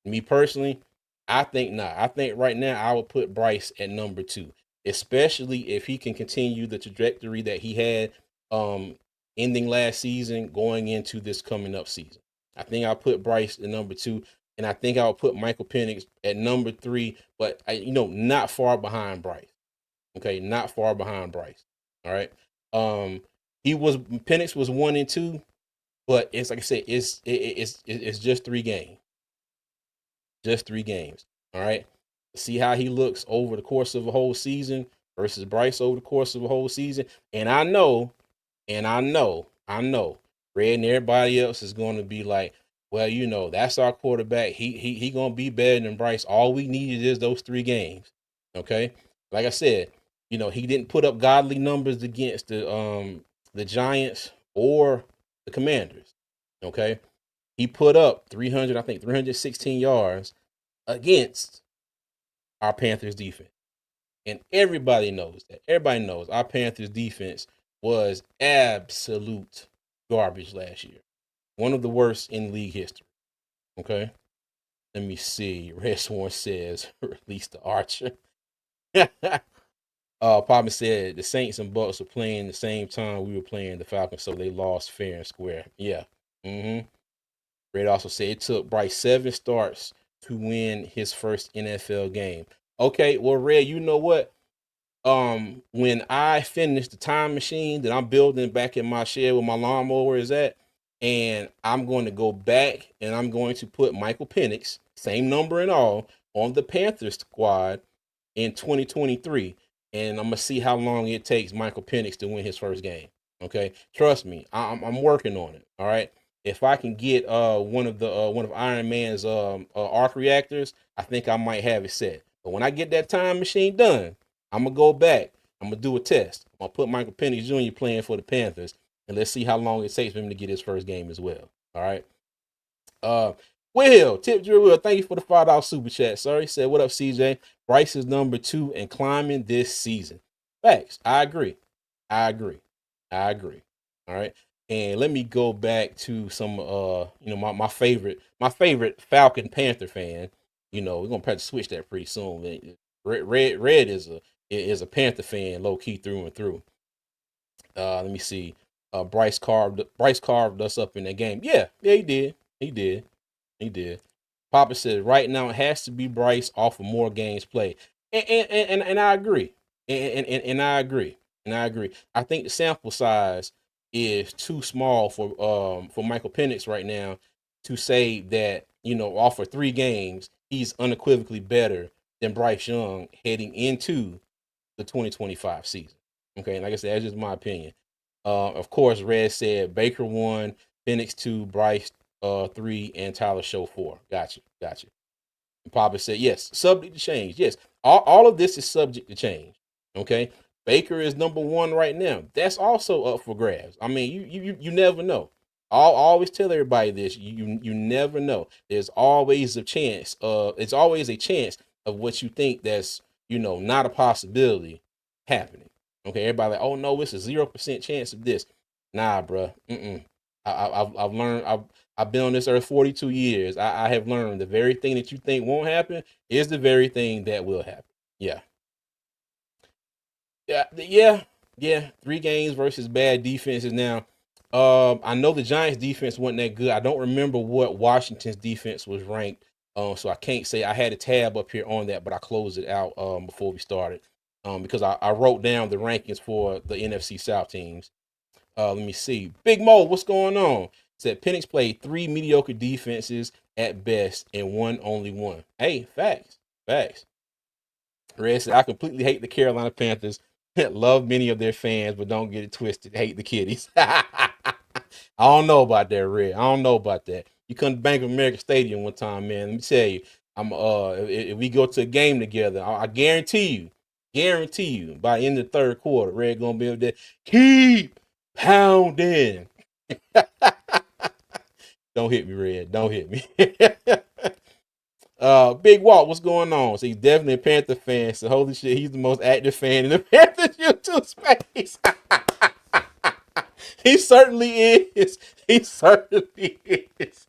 Me personally, I think not. I think right now I would put Bryce at number 2, especially if he can continue the trajectory that he had ending last season going into this coming up season. I think I'll put Bryce at number 2, and I think I'll put Michael Penix at number 3, but not far behind Bryce. Okay, not far behind Bryce. All right. Penix was 1 and 2, but it's like I said, it's just 3 games. Just 3 games. All right. See how he looks over the course of a whole season versus Bryce over the course of a whole season. And I know, Red and everybody else is going to be like, well, that's our quarterback. He gonna be better than Bryce. All we needed is those 3 games. Okay. Like I said, he didn't put up godly numbers against the Giants or the Commanders. Okay. He put up 316 yards against our Panthers defense. And everybody knows that. Everybody knows our Panthers defense was absolute garbage last year. One of the worst in league history. Okay. Let me see. Red Sworn says, release the Archer. Papa said the Saints and Bucks were playing the same time we were playing the Falcons, so they lost fair and square. Yeah. Red also said it took Bryce 7 starts to win his first NFL game. Okay, well, Red, you know what? When I finish the time machine that I'm building back in my shed where my lawnmower is at, and I'm going to go back and I'm going to put Michael Penix, same number and all, on the Panther squad in 2023. And I'm going to see how long it takes Michael Penix to win his first game. Okay. Trust me, I'm working on it. All right. If I can get one of Iron Man's arc reactors, I think I might have it set. But when I get that time machine done, I'm gonna go back. I'm gonna do a test. I'm gonna put Michael Penix Jr. playing for the Panthers, and let's see how long it takes for him to get his first game as well. All right. Will Tip Drill Will, thank you for the $5 super chat. Sorry, said what up, CJ? Bryce is number 2 and climbing this season. Facts. I agree. All right. And let me go back to some my favorite Falcon Panther fan. We're gonna probably switch that pretty soon. Red is a Panther fan, low key through and through. Let me see. Bryce carved us up in that game. Yeah, he did. Papa said right now it has to be Bryce off of more games played. And I agree. And I agree. I think the sample size is too small for Michael Penix right now to say that, off of 3 games, he's unequivocally better than Bryce Young heading into the 2025 season. Okay, like I said, that's just my opinion. Of course, Red said Baker 1, Penix 2, Bryce 3, and Tyler Show 4. Gotcha. And Papa said, yes, subject to change. Yes, all of this is subject to change. Okay, Baker is number 1 right now. That's also up for grabs. I mean, you never know. I'll always tell everybody this. You never know. There's always a chance. It's always a chance of what you think that's not a possibility happening. Okay, everybody like, oh no, it's a 0% chance of this. Nah, bro. I've learned. I've been on this earth 42 years. I have learned the very thing that you think won't happen is the very thing that will happen. Yeah. 3 games versus bad defenses. Now, I know the Giants' defense wasn't that good. I don't remember what Washington's defense was ranked. So I can't say. I had a tab up here on that, but I closed it out before we started. Because I wrote down the rankings for the NFC South teams. Let me see. Big Mo, what's going on? Said Penix played 3 mediocre defenses at best and only one. Hey, facts. Red said, I completely hate the Carolina Panthers. Love many of their fans, but don't get it twisted. Hate the Kitties. I don't know about that, Red. I don't know about that. You come to Bank of America Stadium one time, man. Let me tell you, if we go to a game together, I guarantee you, by the end of the 3rd quarter, Red gonna be able to keep pounding. Don't hit me, Red. Don't hit me. Big Walk, what's going on? So he's definitely a Panther fan. So holy shit, he's the most active fan in the Panthers YouTube space. He certainly is. He certainly is.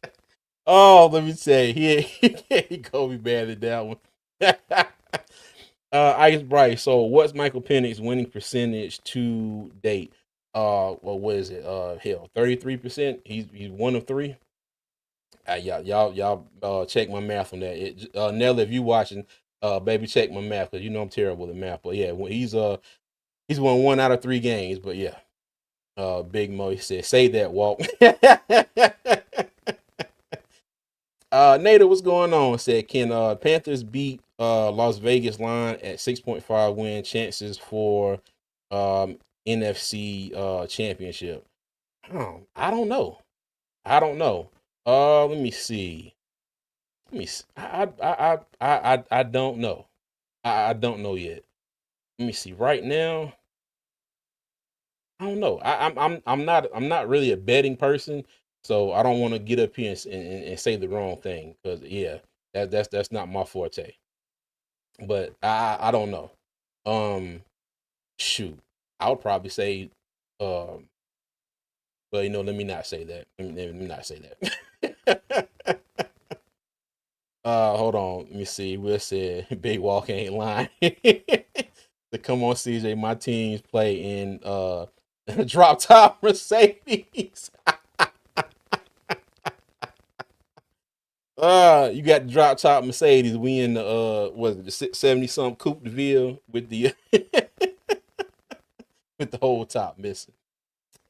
Oh, let me say, he Kobe bad at that one. Ice Bryce. So, what's Michael Penix's winning percentage to date? Well, what is it? Hell, 33%. He's one of three. Y'all, check my math on that. Nelly, if you watching, baby, check my math because you know I'm terrible at math. But yeah, he's won 1 out of 3 games. But yeah, Big Mo, he said, say that, Walt. Nada, what's going on? Said, can Panthers beat Las Vegas line at 6.5 win chances for NFC championship? I don't know. I don't know. Let me see. Let me. I don't know. I don't know yet. Let me see. Right now, I don't know. I'm not really a betting person, so I don't want to get up here and say the wrong thing because yeah, that's not my forte. But I don't know. Um, shoot, I would probably say, um, well, let me not say that. Let me not say that. Hold on. Let me see. Will said Big Walk ain't lying. To come on, CJ. My teams play in drop top Mercedes. You got the drop top Mercedes. We in the was it the 70 something Coupe de Ville with the with the whole top missing.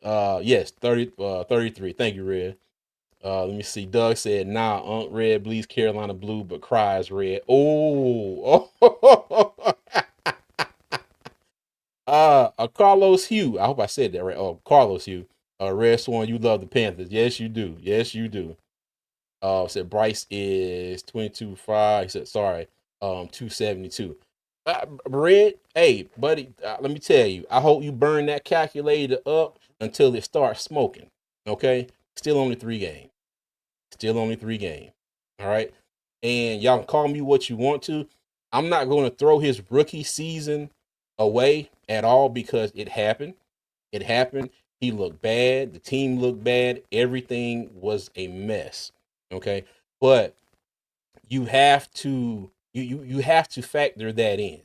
Yes, 33. Thank you, Red. Let me see. Doug said, nah, Unc Red bleeds Carolina blue, but cries red. Oh, Carlos Hugh. I hope I said that right. Oh, Carlos Hugh. Red Swan, you love the Panthers. Yes, you do. Yes, you do. Said Bryce is 22.5. He said, sorry, 272. Red, hey, buddy, let me tell you, I hope you burn that calculator up until it starts smoking. Okay? Still only 3 games. Still only 3 games. All right. And y'all can call me what you want to. I'm not going to throw his rookie season away at all because it happened. It happened. He looked bad. The team looked bad. Everything was a mess. Okay. But you have to you have to factor that in.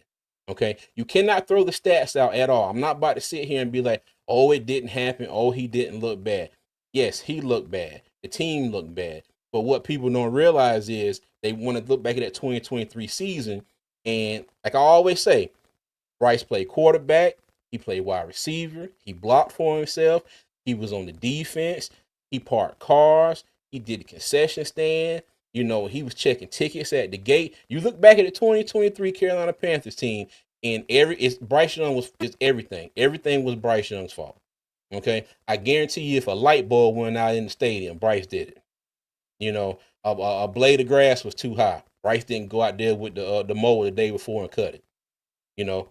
Okay. You cannot throw the stats out at all. I'm not about to sit here and be like, oh, it didn't happen. Oh, he didn't look bad. Yes, he looked bad. The team looked bad. But what people don't realize is they want to look back at that 2023 season. And like I always say, Bryce played quarterback. He played wide receiver. He blocked for himself. He was on the defense. He parked cars. He did the concession stand. He was checking tickets at the gate. You look back at the 2023 Carolina Panthers team, and Bryce Young is everything. Everything was Bryce Young's fault. Okay, I guarantee you, if a light bulb went out in the stadium, Bryce did it. A blade of grass was too high. Bryce didn't go out there with the mower the day before and cut it.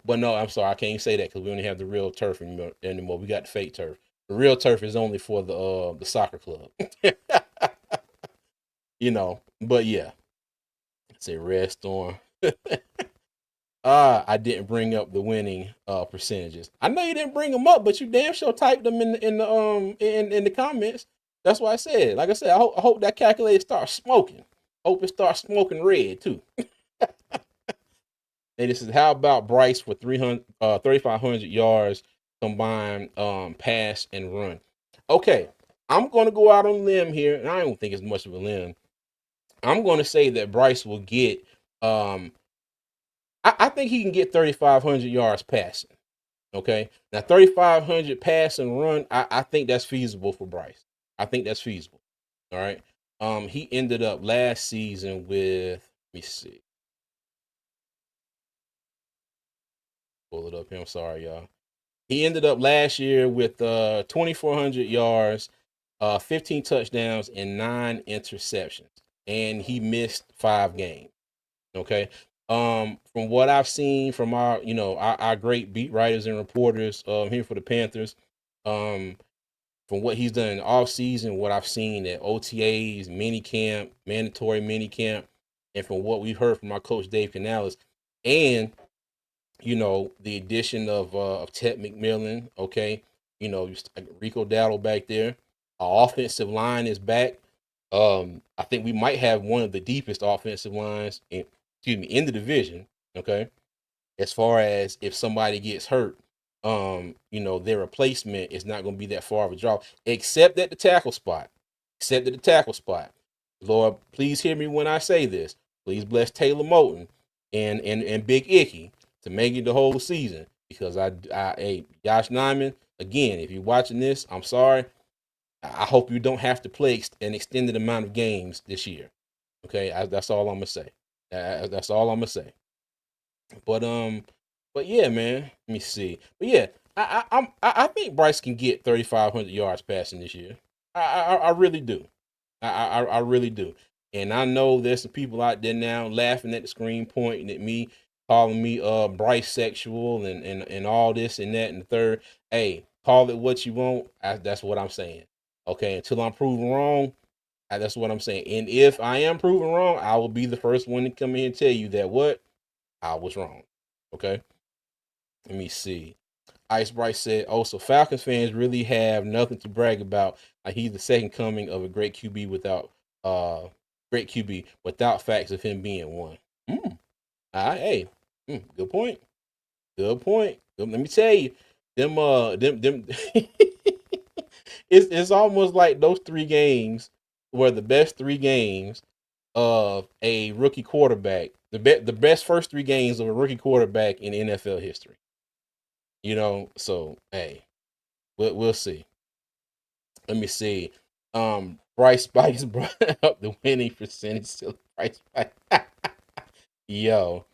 But no, I'm sorry, I can't say that because we only have the real turf anymore. We got the fake turf. The real turf is only for the soccer club. But yeah, it's a red storm. I didn't bring up the winning percentages. I know you didn't bring them up, but you damn sure typed them in the comments. That's why I said. Like I said, I hope that calculator starts smoking. Hope it starts smoking red too. And this is how about Bryce for 3,500 yards combined pass and run. Okay, I'm going to go out on a limb here, and I don't think it's much of a limb. I'm going to say that Bryce will get. I think he can get 3,500 yards passing. Okay, now 3,500 pass and run. I think that's feasible for Bryce. I think that's feasible. All right. He ended up last season with. Let me see. Pull it up here. I'm sorry, y'all. He ended up last year with 2,400 yards, 15 touchdowns, and 9 interceptions. And he missed 5 games. Okay. From what I've seen from our great beat writers and reporters here for the Panthers, from from what he's done in the offseason, what I've seen at OTAs, minicamp, mandatory minicamp, and from what we've heard from our coach Dave Canales, and the addition of Ted McMillan, okay, Rico Dowdle back there. Our offensive line is back. I think we might have one of the deepest offensive lines in the division, okay? As far as if somebody gets hurt, their replacement is not going to be that far of a draw, except at the tackle spot. Except at the tackle spot. Lord, please hear me when I say this. Please bless Taylor Moton and Big Icky to make it the whole season. Because hey, Josh Nyman, again, if you're watching this, I'm sorry. I hope you don't have to play an extended amount of games this year. Okay, that's all I'm gonna say. That's all I'm gonna say. But yeah, man. Let me see. But yeah, I think Bryce can get 3,500 yards passing this year. I really do. I really do. And I know there's some people out there now laughing at the screen, pointing at me, calling me Bryce sexual and all this and that and the third. Hey, call it what you want. That's what I'm saying. Okay, until I'm proven wrong, that's what I'm saying. And if I am proven wrong, I will be the first one to come in and tell you that what I was wrong. Okay. Let me see. Ice Bryce said, "Oh, so Falcons fans really have nothing to brag about. Like he's the second coming of a great QB without facts of him being one." Hey, good point. Good point. Let me tell you, them it's almost like those 3 games were the best 3 games of a rookie quarterback. The best first 3 games of a rookie quarterback in NFL history. So hey, we'll see. Let me see. Bryce Spikes brought up the winning percentage to Bryce Spikes. Yo.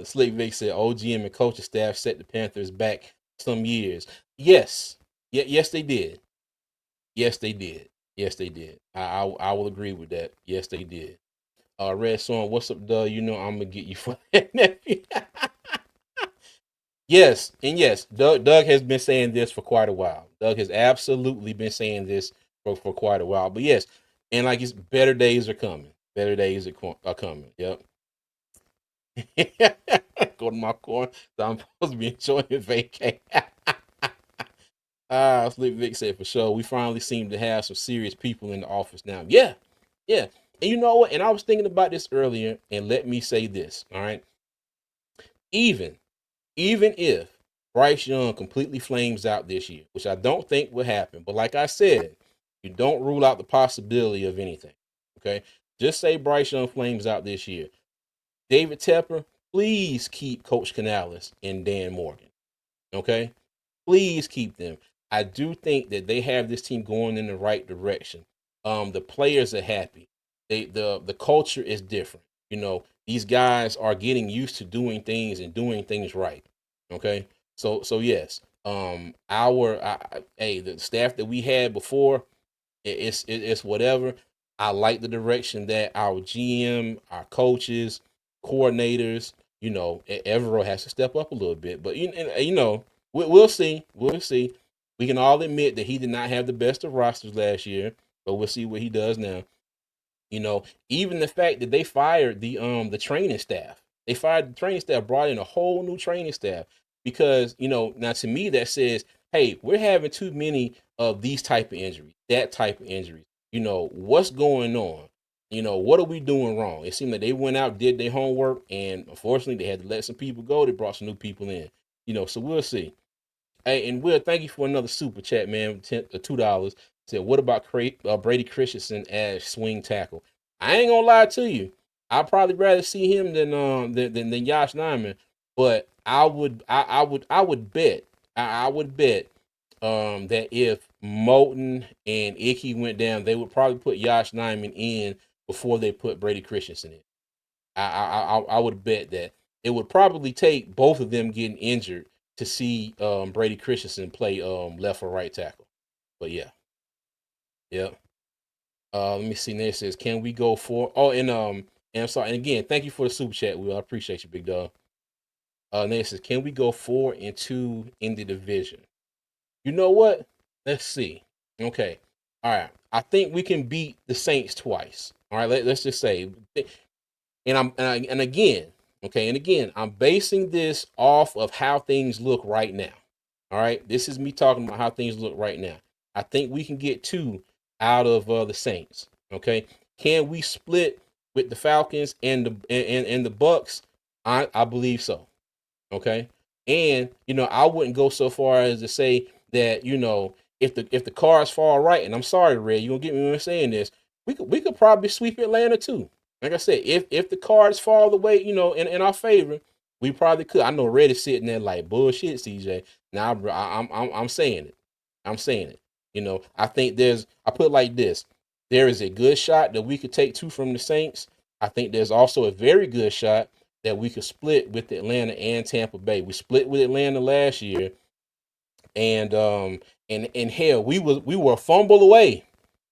Slick Vic said OGM and coaching staff set the Panthers back some years. Yes. Yes, they did. Yes, they did. Yes, they did. I will agree with that. Yes, they did. Red Song, what's up, Doug? I'm gonna get you for that nephew. Yes, and yes, Doug has been saying this for quite a while. Doug has absolutely been saying this for quite a while. But yes, and like it's better days are coming. Better days are coming. Yep. Go to my corner. So I'm supposed to be enjoying vacay. Slick Vic said for sure. We finally seem to have some serious people in the office now. Yeah. Yeah. And you know what? And I was thinking about this earlier, and let me say this. All right. Even if Bryce Young completely flames out this year, which I don't think will happen, but like I said, you don't rule out the possibility of anything. Okay. Just say Bryce Young flames out this year. David Tepper, please keep Coach Canales and Dan Morgan. Okay? Please keep them. I do think that they have this team going in the right direction. The players are happy. The culture is different. These guys are getting used to doing things and doing things right. Okay? So yes. The staff that we had before, it's whatever. I like the direction that our GM, our coaches, coordinators, Evero has to step up a little bit. But we'll see. We'll see. We can all admit that he did not have the best of rosters last year, but we'll see what he does now. Even the fact that they fired the training staff. They fired the training staff, brought in a whole new training staff because, now to me that says, hey, we're having too many of these type of injuries, that type of injuries. What's going on? What are we doing wrong? It seemed like they went out, did their homework, and unfortunately they had to let some people go. They brought some new people in. So we'll see. Hey, and Will, thank you for another super chat, man. $2. Said, what about Brady Christensen as swing tackle? I ain't gonna lie to you. I'd probably rather see him than Josh Nyman. But I would bet that if Moton and Icky went down, they would probably put Josh Nyman in before they put Brady Christensen in. I would bet that it would probably take both of them getting injured to see Brady Christensen play left or right tackle. But yeah. Let me see. Nate says, can we go for and I'm sorry, and again, thank you for the super chat, Will. I appreciate you, big dog. Nate says, can we go 4-2 in the division? You know what? Let's see. Okay. All right. I think we can beat the Saints twice. All right. Let's just say, and again, okay, and again, I'm basing this off of how things look right now. All right. This is me talking about how things look right now. I think we can get two out of the Saints. Okay. Can we split with the Falcons and the Bucks? I believe so. Okay. And I wouldn't go so far as to say that, if the cards fall right, and I'm sorry, Red, you gonna get me when I'm saying this, we could probably sweep Atlanta too. Like I said, if the cards fall the way, in our favor, we probably could. I know Red is sitting there like bullshit, CJ. Now I'm saying it. I'm saying it. I think I put it like this. There is a good shot that we could take two from the Saints. I think there's also a very good shot that we could split with Atlanta and Tampa Bay. We split with Atlanta last year, and hell, we were a fumble away.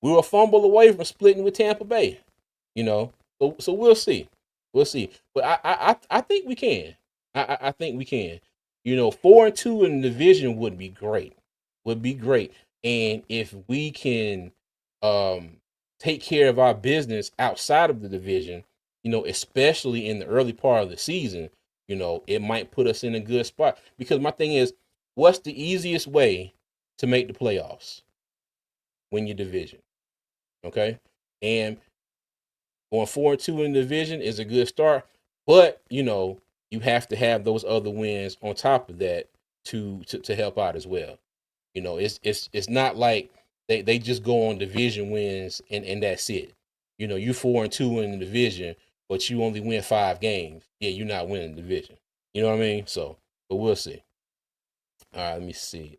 We were a fumble away from splitting with Tampa Bay. So we'll see. We'll see. But I think we can. I think we can. 4-2 in the division would be great. Would be great. And if we can take care of our business outside of the division, especially in the early part of the season, it might put us in a good spot. Because my thing is, what's the easiest way to make the playoffs? Win your division. Okay? And going 4-2 in the division is a good start, but you have to have those other wins on top of that to help out as well. It's not like they just go on division wins and that's it. You 4-2 in the division, but you only win 5 games. Yeah, you're not winning the division. You know what I mean? So, but we'll see. All right, let me see.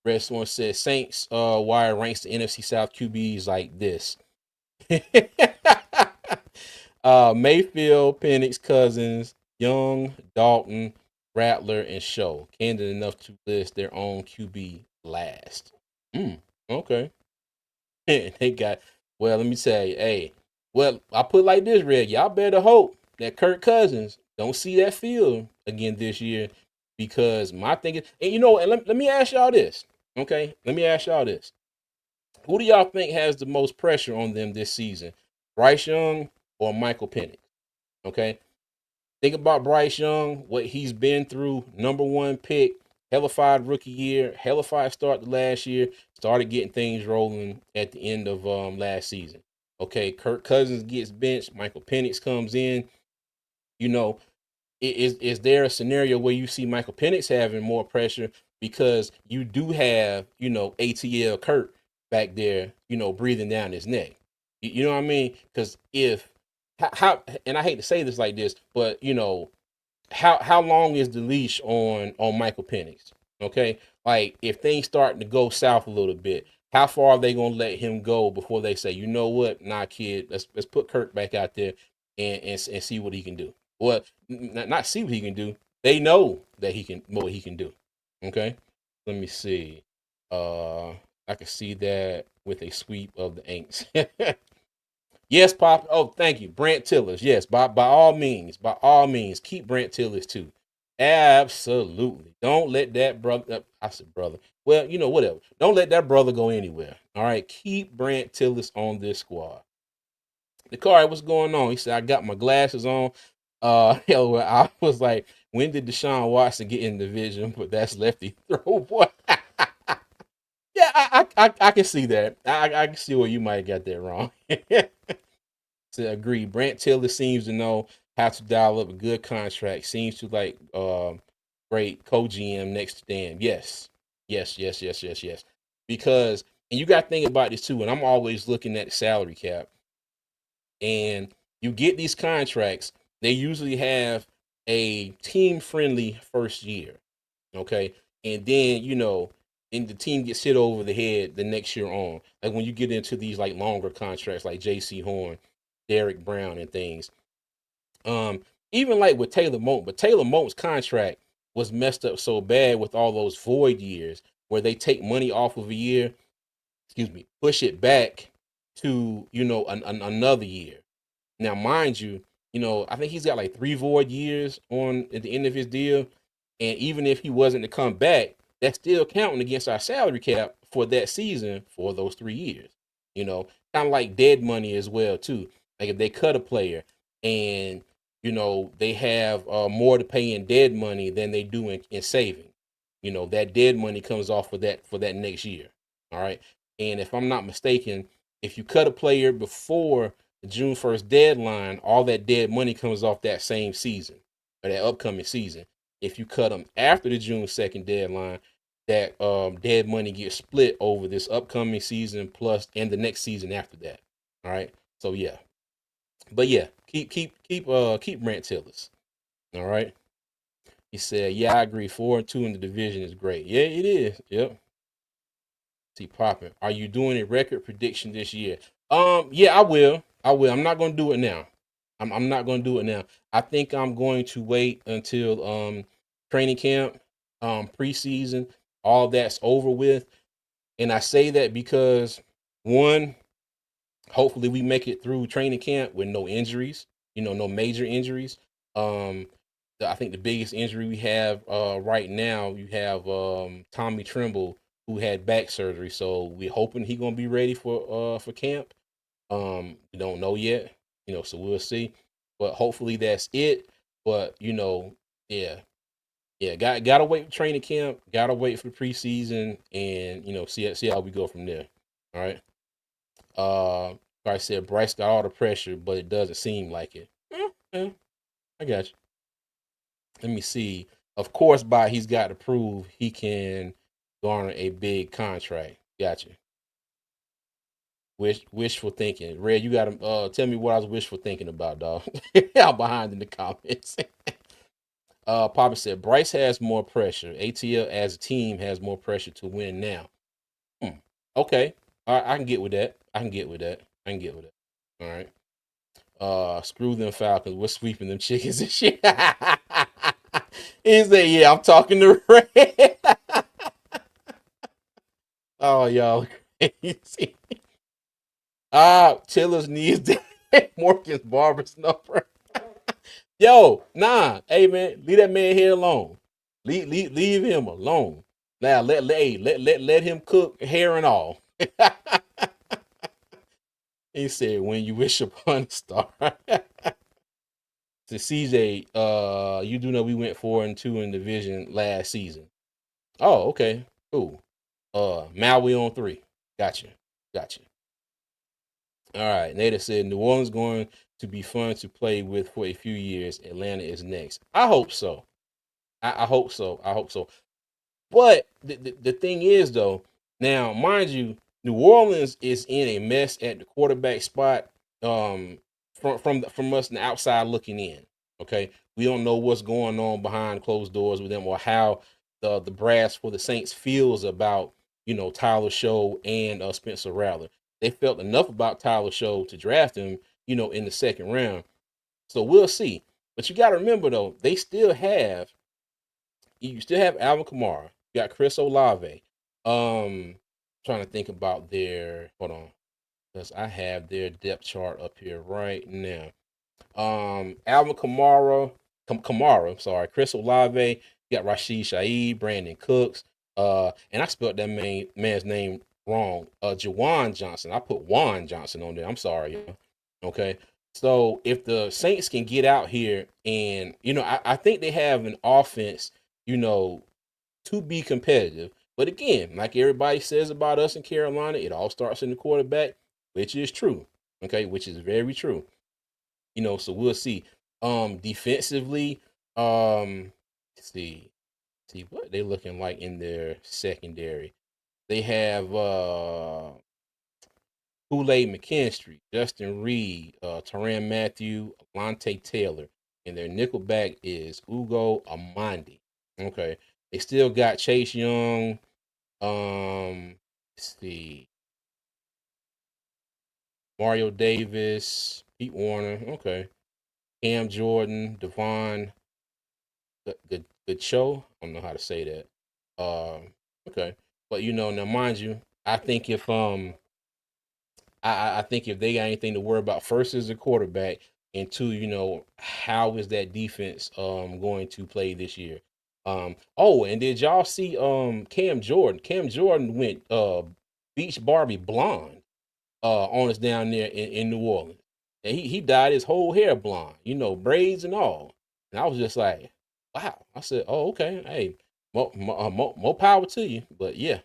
Red Swan says Saints wire ranks the NFC South QBs like this. Mayfield, Penix, Cousins, Young, Dalton, Rattler, and Show. Candid enough to list their own QB last. Okay. They got, well, let me say, hey, well, I put it like this, Red. Y'all better hope that Kirk Cousins don't see that field again this year, because my thing is, and let me ask y'all this. Okay. Let me ask y'all this. Who do y'all think has the most pressure on them this season? Bryce Young or Michael Penix? Okay. Think about Bryce Young, what he's been through. Number 1 pick, hellified rookie year, hellified start to last year, started getting things rolling at the end of last season. Okay, Kirk Cousins gets benched, Michael Penix comes in. Is there a scenario where you see Michael Penix having more pressure because you do have, ATL Kurt back there, breathing down his neck? You know what I mean? Because how, and I hate to say this like this, but how long is the leash on Michael Penix? Okay, like if things starting to go south a little bit, how far are they gonna let him go before they say, you know what, nah, kid, let's put Kirk back out there and see what he can do. Well, not see what he can do. They know that what he can do. Okay, let me see. I can see that with a sweep of the Aints. Yes, Pop. Oh, thank you, Brant Tillers. Yes, by all means, keep Brant Tillers too. Absolutely. Don't let that brother. I said brother. Well, whatever. Don't let that brother go anywhere. All right, keep Brant Tillers on this squad. The car, what's going on? He said, I got my glasses on. Hell, I was like, when did Deshaun Watson get in the division? But that's lefty throw, boy. Yeah, I can see that. I can see where you might have got that wrong. To agree, Brant Taylor seems to know how to dial up a good contract. Seems to like great co-GM next to Dan. Yes. Because, and you got to think about this too, and I'm always looking at the salary cap. And you get these contracts, they usually have a team-friendly first year. Okay. And then, and the team gets hit over the head the next year on. Like when you get into these like longer contracts like J.C. Horn, Derek Brown, and things. Even like with Taylor Moton, but Taylor Moton's contract was messed up so bad with all those void years where they take money off of a year, push it back to, another year. Now, mind you, I think he's got like 3 void years on at the end of his deal. And even if he wasn't to come back, that's still counting against our salary cap for that season for those 3 years. Kind of like dead money as well too. Like if they cut a player and they have more to pay in dead money than they do in saving. That dead money comes off for that next year. All right. And if I'm not mistaken, if you cut a player before the June 1st deadline, all that dead money comes off that same season or that upcoming season. If you cut them after the June 2nd deadline, that dead money gets split over this upcoming season plus and the next season after that. All right. So yeah. But yeah, keep Brant Tillis. All right. He said, "Yeah, I agree. 4-2 in the division is great. Yeah, it is. Yep." See, popping. Are you doing a record prediction this year? Yeah, I will. I will. I'm not going to do it now. I'm not going to do it now. I think I'm going to wait until training camp, preseason, all that's over with. And I say that because one, hopefully we make it through training camp with no injuries, no major injuries. I think the biggest injury we have right now, you have Tommy Tremble, who had back surgery. So we're hoping he's gonna be ready for camp. We don't know yet, so we'll see. But hopefully that's it. But yeah, yeah, gotta wait for training camp, gotta wait for preseason, and see how we go from there. All right. I said Bryce got all the pressure, but it doesn't seem like it. I got you. Let me see. Of course, he's got to prove he can garner a big contract. Gotcha. Wishful thinking. Red, you got to tell me what I was wishful thinking about, dog. I'm behind in the comments. Papa said Bryce has more pressure. ATL as a team has more pressure to win now. Okay. All right, I can get with that. I can get with that. All right. Screw them Falcons. We're sweeping them chickens and shit. He said, "Yeah, I'm talking to Red." Oh, y'all crazy. Tiller's needs Morgan's barber's number. Yo, nah. Hey man, leave that man here alone. Leave him alone. Now let him cook hair and all. He said, "When you wish upon a star." To CJ, you do know we went 4-2 in division last season. Oh, okay, cool. Maui on 3. Gotcha. All right. Nada said New Orleans going to be fun to play with for a few years. Atlanta is next. I hope so. I hope so. But the thing is though, now mind you, New Orleans is in a mess at the quarterback spot. From us on the outside looking in. Okay, we don't know what's going on behind closed doors with them or how the brass for the Saints feels about Tyler Show and Spencer Rattler. They felt enough about Tyler Show to draft him, in the second round. So we'll see. But you got to remember though, you still have Alvin Kamara. You got Chris Olave. Trying to think about hold on, because I have their depth chart up here right now. Alvin Kamara, sorry, Chris Olave, you got Rashid Shaheed, Brandon Cooks, and I spelled that man's name wrong. Jawan Johnson. I put Juan Johnson on there. I'm sorry. Okay. So if the Saints can get out here and, I think they have an offense, to be competitive. But again, like everybody says about us in Carolina, it all starts in the quarterback, which is true. Okay, which is very true. So we'll see. Defensively, let's see what they looking like in their secondary. They have Kool-Aid McKinstry, Justin Reed, Tyrann Mathieu, Alontae Taylor, and their nickelback is Ugo Amandi. Okay, they still got Chase Young. Let's see, Mario Davis, Pete Warner. Okay, Cam Jordan, Devon, the show. I don't know how to say that. Okay, but now mind you, I think if I think if they got anything to worry about, first is the quarterback, and two, how is that defense going to play this year? Oh, and did y'all see Cam Jordan? Cam Jordan went Beach Barbie blonde on us down there in New Orleans. And he dyed his whole hair blonde, braids and all. And I was just like, wow. I said, oh, okay. Hey, more power to you. But yeah.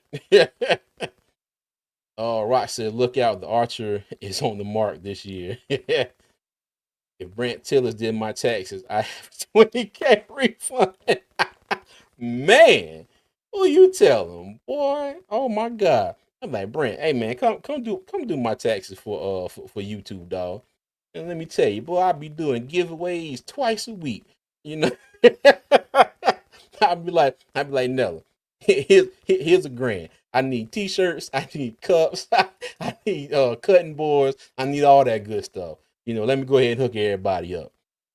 Rock said, look out, the Archer is on the mark this year. If Brent Tillers did my taxes, I have 20K refund. Man, who you tell him, boy? Oh my God. I'm like, Brent, hey man, come do my taxes for YouTube, dog. And let me tell you, boy, I'll be doing giveaways twice a week. You know, I'd be like, Nella, here's a grand. I need t-shirts, I need cups, I need cutting boards, I need all that good stuff. Let me go ahead and hook everybody up.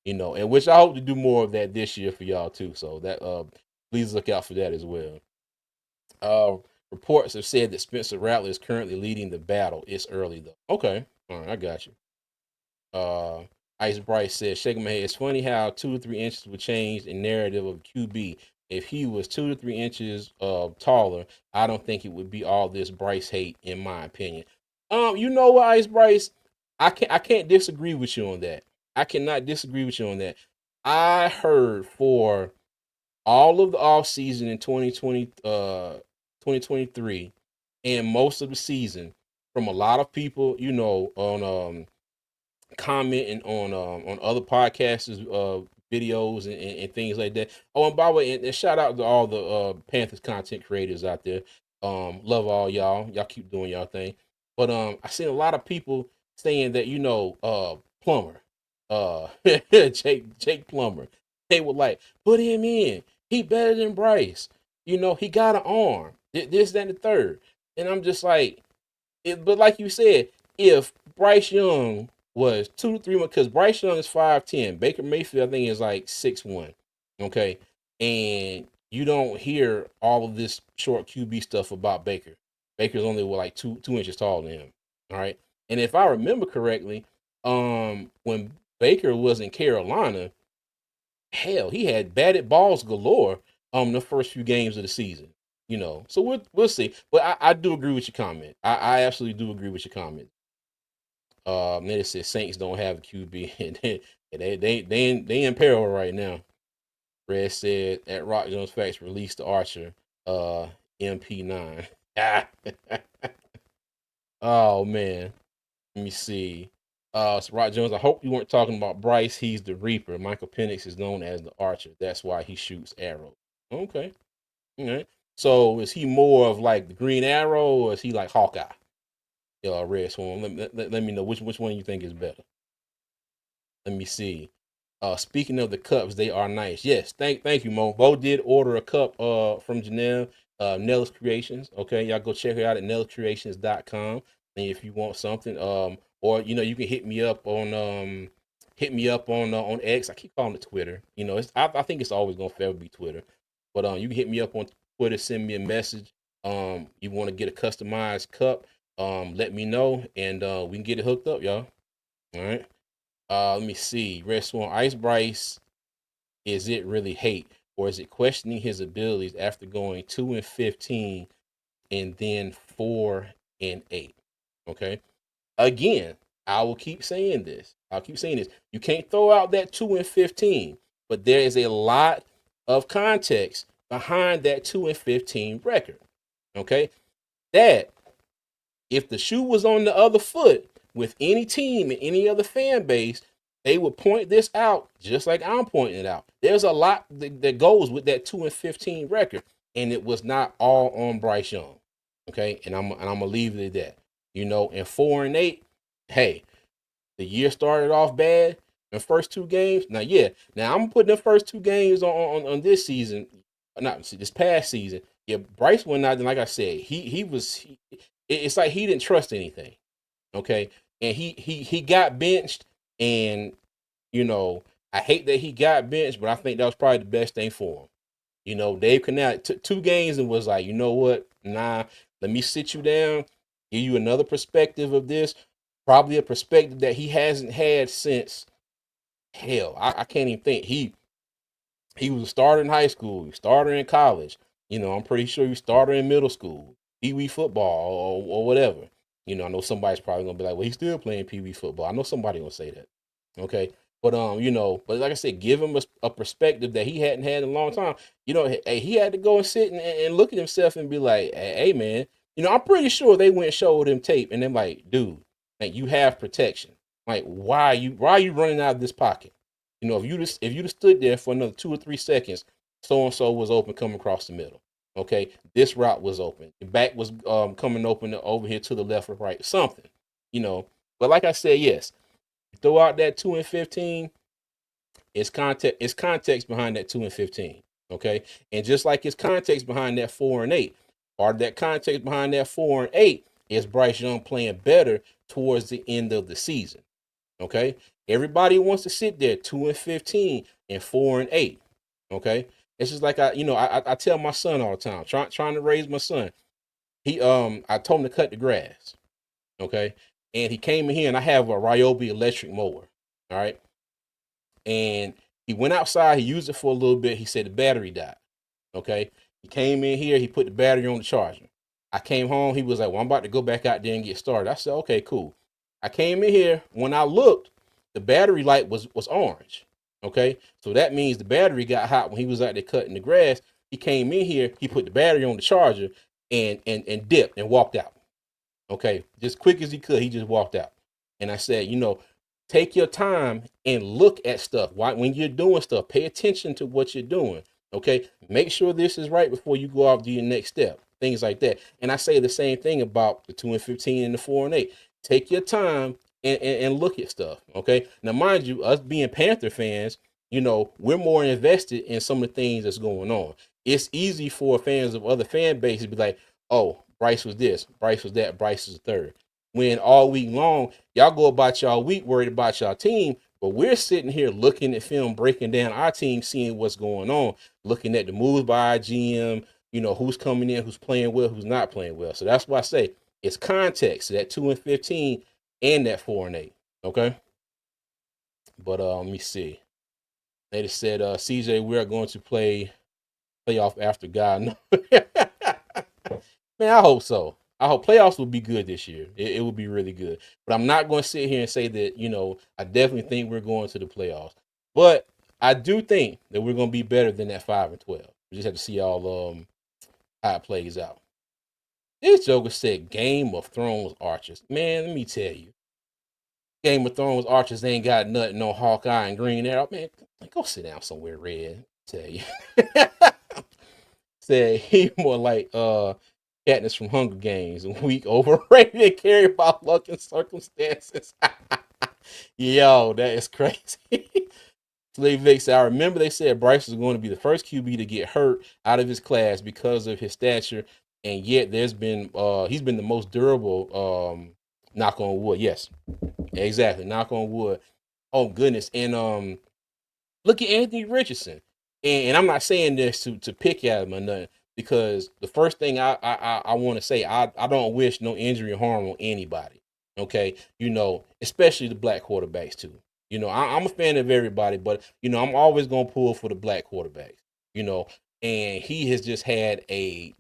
And which I hope to do more of that this year for y'all too. So that please look out for that as well. Uh Reports have said that Spencer Rattler is currently leading the battle. It's early though. Okay. All right, I got you. Uh, Ice Bryce says, shaking my head. It's funny how 2 to 3 inches would change the narrative of QB. If he was 2 to 3 inches taller, I don't think it would be all this Bryce hate, in my opinion. You know what, Ice Bryce? I can't disagree with you on that. I cannot disagree with you on that. I heard for all of the offseason in 2023 and most of the season from a lot of people, on commenting on other podcasters videos and things like that. Oh, and by the way, and shout out to all the Panthers content creators out there. Love all y'all keep doing y'all thing. But I seen a lot of people saying that Plummer, Jake Plummer, they were like, put him in, he better than Bryce. He got an arm, this that and the third. And I'm just like, but like you said, if Bryce Young was 2 to 3 because Bryce Young is 5'10", Baker Mayfield I think is like 6'1", okay, and you don't hear all of this short QB stuff about Baker. Baker's only like two inches taller than him. All right, and if I remember correctly, when Baker was in Carolina, hell, he had batted balls galore the first few games of the season. So we'll see. But I do agree with your comment. I absolutely do agree with your comment. Then it says Saints don't have a QB, and they in peril right now. Red said at Rock Jones Facts released the Archer, MP9. Oh man, let me see. So Rock Jones, I hope you weren't talking about Bryce. He's the Reaper. Michael Penix is known as the Archer. That's why he shoots arrows. Okay, all right. So is he more of like the Green Arrow, or is he like Hawkeye? Red Swarm. Let me know which one you think is better. Let me see. Speaking of the cups, they are nice. Yes, thank you, Mo. Bo did order a cup from Janelle, Nella's Creations. Okay, y'all go check her out at nellascreations.com. And if you want something, or you can hit me up on on X. I keep calling it Twitter. I think it's always gonna forever be Twitter. But you can hit me up on Twitter, send me a message. You want to get a customized cup, let me know, and we can get it hooked up, y'all. All right. Let me see. Red Swan, Ice Bryce, is it really hate, or is it questioning his abilities after going 2-15 and then 4-8? Okay. Again, I will keep saying this. You can't throw out that 2-15, but there is a lot of context behind that 2-15 record. Okay. That if the shoe was on the other foot with any team and any other fan base, they would point this out just like I'm pointing it out. There's a lot that goes with that 2-15 record, and it was not all on Bryce Young. Okay, and I'm gonna leave it at that. And 4-8, hey, the year started off bad. The first two games, now I'm putting the first two games on this season, not this past season. Yeah, Bryce went out, and like I said, it's like he didn't trust anything. Okay, and he got benched, and I hate that he got benched, but I think that was probably the best thing for him. Dave Canal took 2 games and was like, you know what? Nah, let me sit you down, give you another perspective of this. Probably a perspective that he hasn't had since hell. I can't even think. He was a starter in high school, he starter in college. I'm pretty sure he starter in middle school, Pee Wee football or whatever. I know somebody's probably gonna be like, well, he's still playing Pee Wee football. I know somebody gonna say that. Okay. But like I said, give him a perspective that he hadn't had in a long time. Hey, he had to go and sit and look at himself and be like, hey, man, I'm pretty sure they went and showed him tape and they're like, dude, like you have protection. Like, why are you running out of this pocket? If you just stood there for another 2 or 3 seconds, so and so was open coming across the middle. Okay, this route was open. The back was coming open over here to the left or right. Something, you know. But like I said, yes, throw out that 2 and 15. It's context. It's context behind that 2 and 15. Okay, and just like it's context behind that 4 and 8. Part of that context behind that 4 and 8 is Bryce Young playing better towards the end of the season. Okay. Everybody wants to sit there 2 and 15 and 4 and 8. Okay. It's just like I tell my son all the time, trying to raise my son. I told him to cut the grass. Okay. And he came in here and I have a Ryobi electric mower. All right. And he went outside, he used it for a little bit. He said the battery died. Okay. He came in here, he put the battery on the charger. I came home, he was like, well, I'm about to go back out there and get started. I said, okay, cool. I came in here. When I looked, the battery light was orange. Okay, so that means the battery got hot when he was out there cutting the grass. He came in here, he put the battery on the charger and dipped and walked out. Okay, just quick as he could, he just walked out. And I said, take your time and look at stuff. Why, when you're doing stuff, pay attention to what you're doing. Okay, make sure this is right before you go off to your next step. Things like that. And I say the same thing about the 2 and 15 and the 4 and 8. Take your time and look at stuff. Okay. Now, mind you, us being Panther fans, we're more invested in some of the things that's going on. It's easy for fans of other fan bases to be like, oh, Bryce was this, Bryce was that, Bryce is the third. When all week long, y'all go about y'all week worried about y'all team, but we're sitting here looking at film, breaking down our team, seeing what's going on, looking at the moves by our GM, who's coming in, who's playing well, who's not playing well. So that's why I say it's context, that 2 and 15 and that 4 and 8. Okay. But let me see. They just said, CJ, we are going to play playoff after God. Man, I hope so. I hope playoffs will be good this year. It will be really good. But I'm not going to sit here and say that, I definitely think we're going to the playoffs. But I do think that we're going to be better than that 5-12. We just have to see all how it plays out. This joker said Game of Thrones archers. Man, let me tell you. Game of Thrones archers ain't got nothing on Hawkeye and Green Arrow. Man, go sit down somewhere, Red. Tell you. Said he more like Katniss from Hunger Games. Weak, overrated, and carried by luck and circumstances. Yo, that is crazy. Slave Vic said, I remember they said Bryce was going to be the first QB to get hurt out of his class because of his stature, and yet he's been the most durable. Knock on wood. Yes, exactly. Knock on wood. Oh goodness. And look at Anthony Richardson. And I'm not saying this to pick at him or nothing, because the first thing I want to say, I don't wish no injury or harm on anybody. Okay, especially the black quarterbacks too. I'm a fan of everybody, but I'm always gonna pull for the black quarterbacks. And he has just had a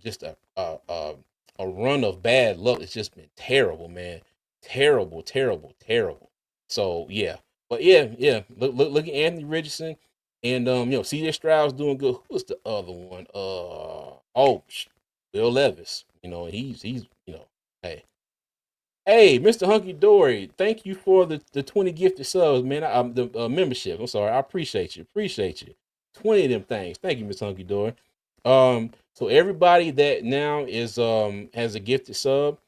run of bad luck. It's just been terrible, man. Terrible, terrible, terrible. So yeah, but yeah. Look at Anthony Richardson, and CJ Stroud's doing good. Who was the other one? Will Levis. He's hey. Hey, Mr. Hunky Dory, thank you for the 20 gifted subs, man. The membership. I'm sorry. I appreciate you. Appreciate you. 20 of them things. Thank you, Mr. Hunky Dory. So everybody that now is has a gifted sub,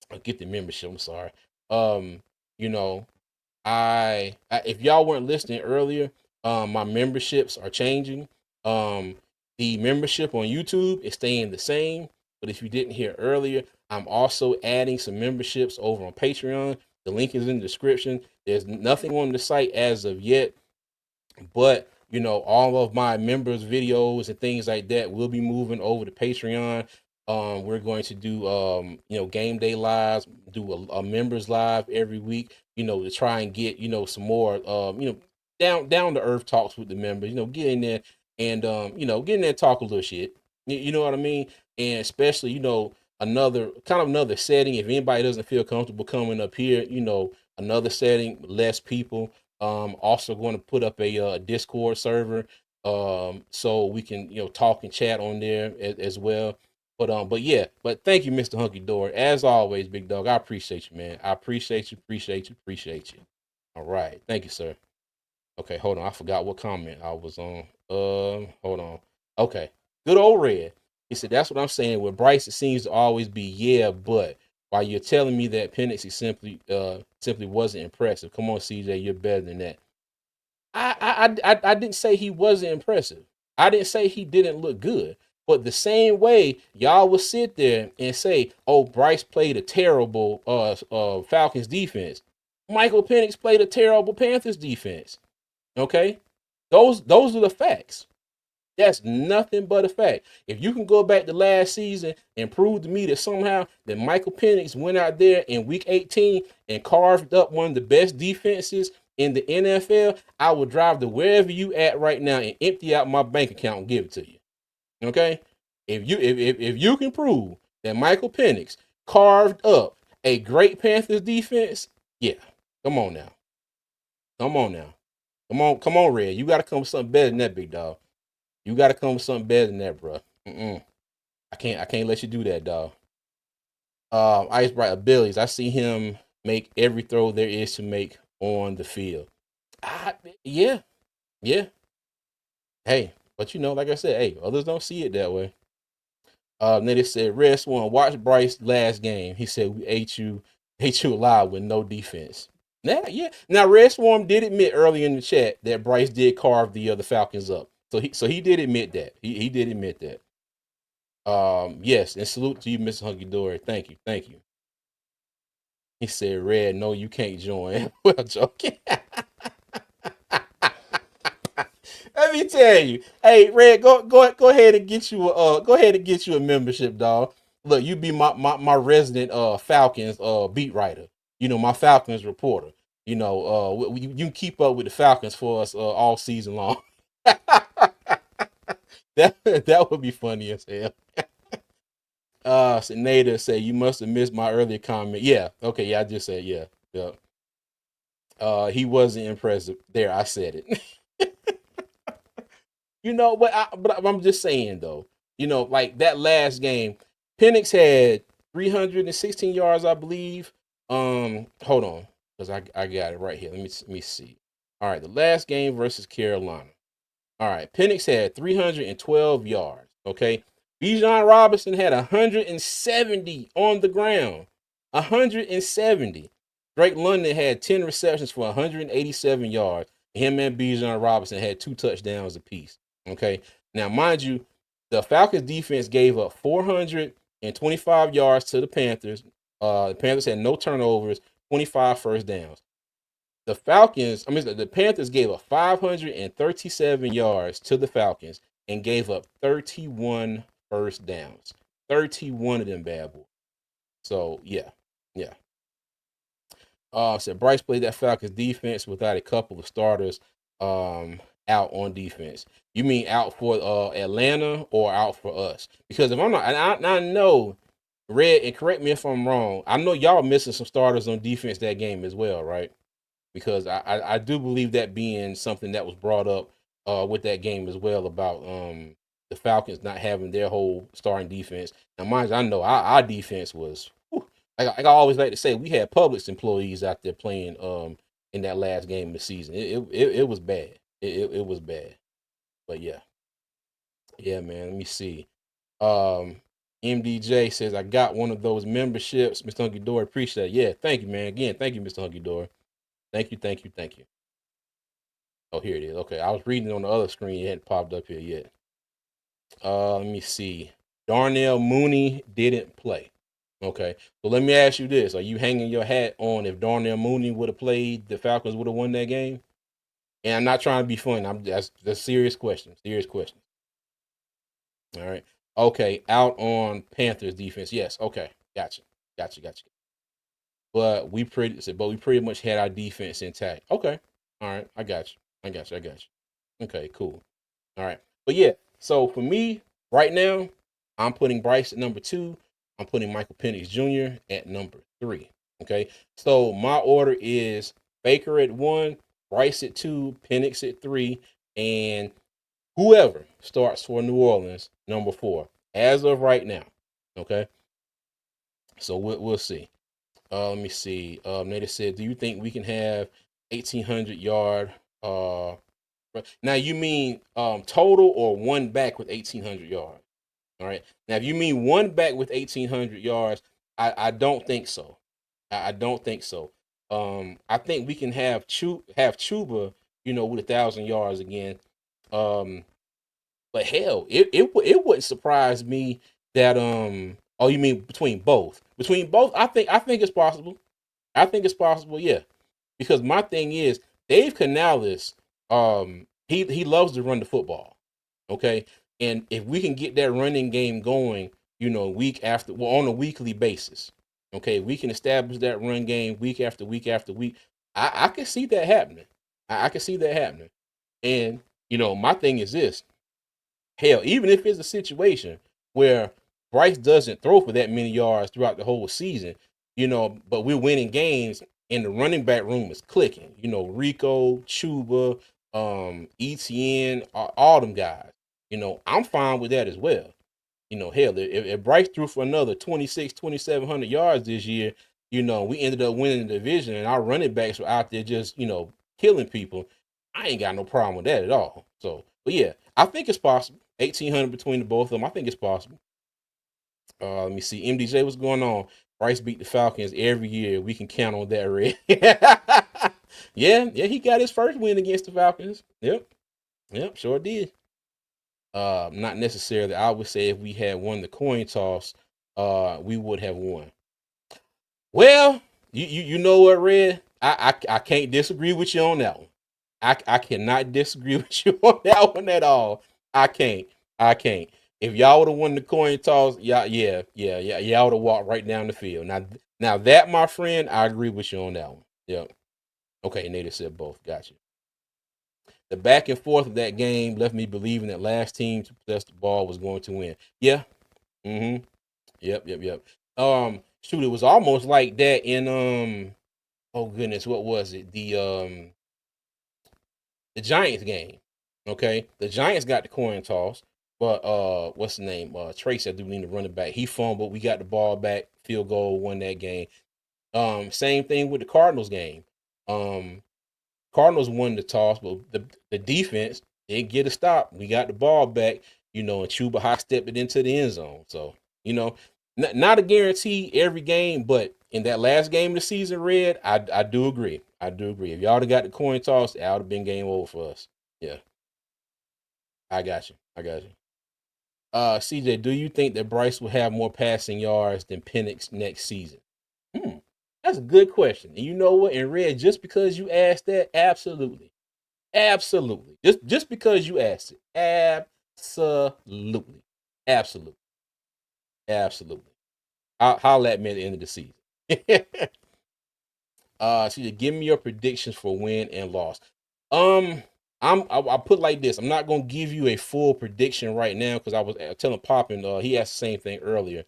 a gifted membership, I'm sorry. You know, if y'all weren't listening earlier, my memberships are changing. The membership on YouTube is staying the same, but if you didn't hear earlier, I'm also adding some memberships over on Patreon. The link is in the description. There's nothing on the site as of yet, but all of my members videos and things like that will be moving over to Patreon. We're going to do game day lives, do a members live every week, to try and get some more down to earth talks with the members, get in there, and get in there and talk a little shit. You know what I mean? And especially, another setting. If anybody doesn't feel comfortable coming up here, another setting, less people. Also going to put up a Discord server, so we can talk and chat on there as well. But yeah, but thank you, Mr. Hunky Dory. As always, big dog. I appreciate you, man. I appreciate you, appreciate you, appreciate you. All right, thank you, sir. Okay, hold on. I forgot what comment I was on. Hold on. Okay, good old Red. He said, "That's what I'm saying. With Bryce, it seems to always be yeah, but while you're telling me that Penix simply wasn't impressive. Come on, CJ, you're better than that. I didn't say he wasn't impressive. I didn't say he didn't look good. But the same way y'all would sit there and say, "Oh, Bryce played a terrible Falcons defense." Michael Penix played a terrible Panthers defense. Okay, those are the facts. That's nothing but a fact. If you can go back to last season and prove to me that somehow that Michael Penix went out there in week 18 and carved up one of the best defenses in the NFL, I will drive to wherever you at right now and empty out my bank account and give it to you. Okay? If you can prove that Michael Penix carved up a great Panthers defense, yeah. Come on now. Come on now. Come on, Red. You got to come with something better than that, big dog. You got to come with something better than that, bro. I can't let you do that, dog. Ice Bright abilities. I see him make every throw there is to make on the field. Yeah, yeah. Hey, but like I said, hey, others don't see it that way. Then they said, Red Swan, watch Bryce last game. He said we ate you alive with no defense. Yeah. Now Red Swarm did admit early in the chat that Bryce did carve the Falcons up. So he did admit that. He did admit that. Yes, and salute to you, Mr. Hunky Dory. Thank you, thank you. He said, Red, no, you can't join. Well, joking. Let me tell you. Hey, Red, go ahead and get you a membership, dog. Look, you be my resident Falcons beat writer. My Falcons reporter. You can keep up with the Falcons for us all season long. That would be funny as hell. Senada say you must have missed my earlier comment. Yeah, okay, yeah, I just said yeah. He wasn't impressive. There, I said it. But I'm just saying though. Like that last game, Penix had 316 yards, I believe. Hold on, because I got it right here. Let me see. All right, the last game versus Carolina. All right, Penix had 312 yards. Okay, Bijan Robinson had 170 on the ground. 170. Drake London had 10 receptions for 187 yards. Him and Bijan Robinson had 2 touchdowns apiece. Okay, now mind you, the Falcons defense gave up 425 yards to the Panthers. The Panthers had no turnovers, 25 first downs. The Panthers gave up 537 yards to the Falcons and gave up 31 first downs. 31 of them bad boys. So yeah. Said Bryce played that Falcons defense without a couple of starters out on defense. You mean out for Atlanta or out for us? Because if I'm not, I know Red, and correct me if I'm wrong, I know y'all missing some starters on defense that game as well, right? Because I do believe that being something that was brought up with that game as well about the Falcons not having their whole starting defense. Now, mind you, I know our defense was, like I always like to say, we had Publix employees out there playing in that last game of the season. It was bad. It was bad. But yeah, man. Let me see. MDJ says I got one of those memberships. Mr. Hunky Dory, appreciate it. Yeah, thank you, man. Again, thank you, Mr. Hunky Dory. Thank you. Oh, here it is. Okay, I was reading it on the other screen. It hadn't popped up here yet. Let me see. Darnell Mooney didn't play. Okay, so let me ask you this: are you hanging your hat on if Darnell Mooney would have played, the Falcons would have won that game? And I'm not trying to be funny. That's serious question. Serious question. All right. Okay, out on Panthers defense. Yes. Okay. Gotcha. But we pretty much had our defense intact. Okay. All right. I got you. Okay, cool. All right. But yeah, so for me right now, I'm putting Bryce at number 2. I'm putting Michael Penix Jr. at number 3. Okay, so my order is Baker at 1, Bryce at 2, Penix at 3, and whoever starts for New Orleans number 4 as of right now. Okay, so we'll see. Let me see. Nada said, "Do you think we can have 1,800 yard?" Now you mean total or one back with 1,800 yards? All right. Now if you mean one back with 1,800 yards, I don't think so. I don't think so. I think we can have Chuba, with 1,000 yards again. But hell, it wouldn't surprise me that Oh, you mean between both? Between both, I think it's possible. I think it's possible, yeah. Because my thing is Dave Canales, he loves to run the football. Okay. And if we can get that running game going, week after on a weekly basis. Okay, we can establish that run game week after week after week. I can see that happening. I can see that happening. And my thing is this. Hell, even if it's a situation where Bryce doesn't throw for that many yards throughout the whole season, but we're winning games and the running back room is clicking. Rico, Chuba, ETN, all them guys. I'm fine with that as well. Hell, if Bryce threw for another 2,700 yards this year, we ended up winning the division and our running backs were out there just, killing people. I ain't got no problem with that at all. So, but yeah, I think it's possible. 1,800 between the both of them. I think it's possible. Let me see. MDJ, what's going on? Bryce beat the Falcons every year. We can count on that, Red. yeah, he got his first win against the Falcons. Yep, sure did. Not necessarily. I would say if we had won the coin toss, we would have won. Well, you know what, Red? I can't disagree with you on that one. I cannot disagree with you on that one at all. I can't. I can't. If y'all would have won the coin toss, y'all would have walked right down the field. Now that, my friend, I agree with you on that one. Yep. Okay, Native said both. Gotcha. The back and forth of that game left me believing that last team to possess the ball was going to win. Yeah. Mm-hmm. Yep. Shoot, it was almost like that in oh goodness, what was it? The Giants game. Okay. The Giants got the coin toss, but what's the name? Trace, I do need to run it back. He fumbled. We got the ball back, field goal, won that game. Same thing with the Cardinals game. Cardinals won the toss, but the defense didn't get a stop. We got the ball back, and Chuba high stepped it into the end zone. So, not a guarantee every game, but in that last game of the season, Red, I do agree. I do agree. If y'all would have got the coin toss, it would have been game over for us. Yeah, I got you. CJ, do you think that Bryce will have more passing yards than Penix next season? That's a good question. And you know what? In Red, just because you asked that, absolutely. Just because you asked it. Absolutely. I'll holler at me at the end of the season. CJ, give me your predictions for win and loss. I put it like this. I'm not gonna give you a full prediction right now because I was telling Poppin, he asked the same thing earlier.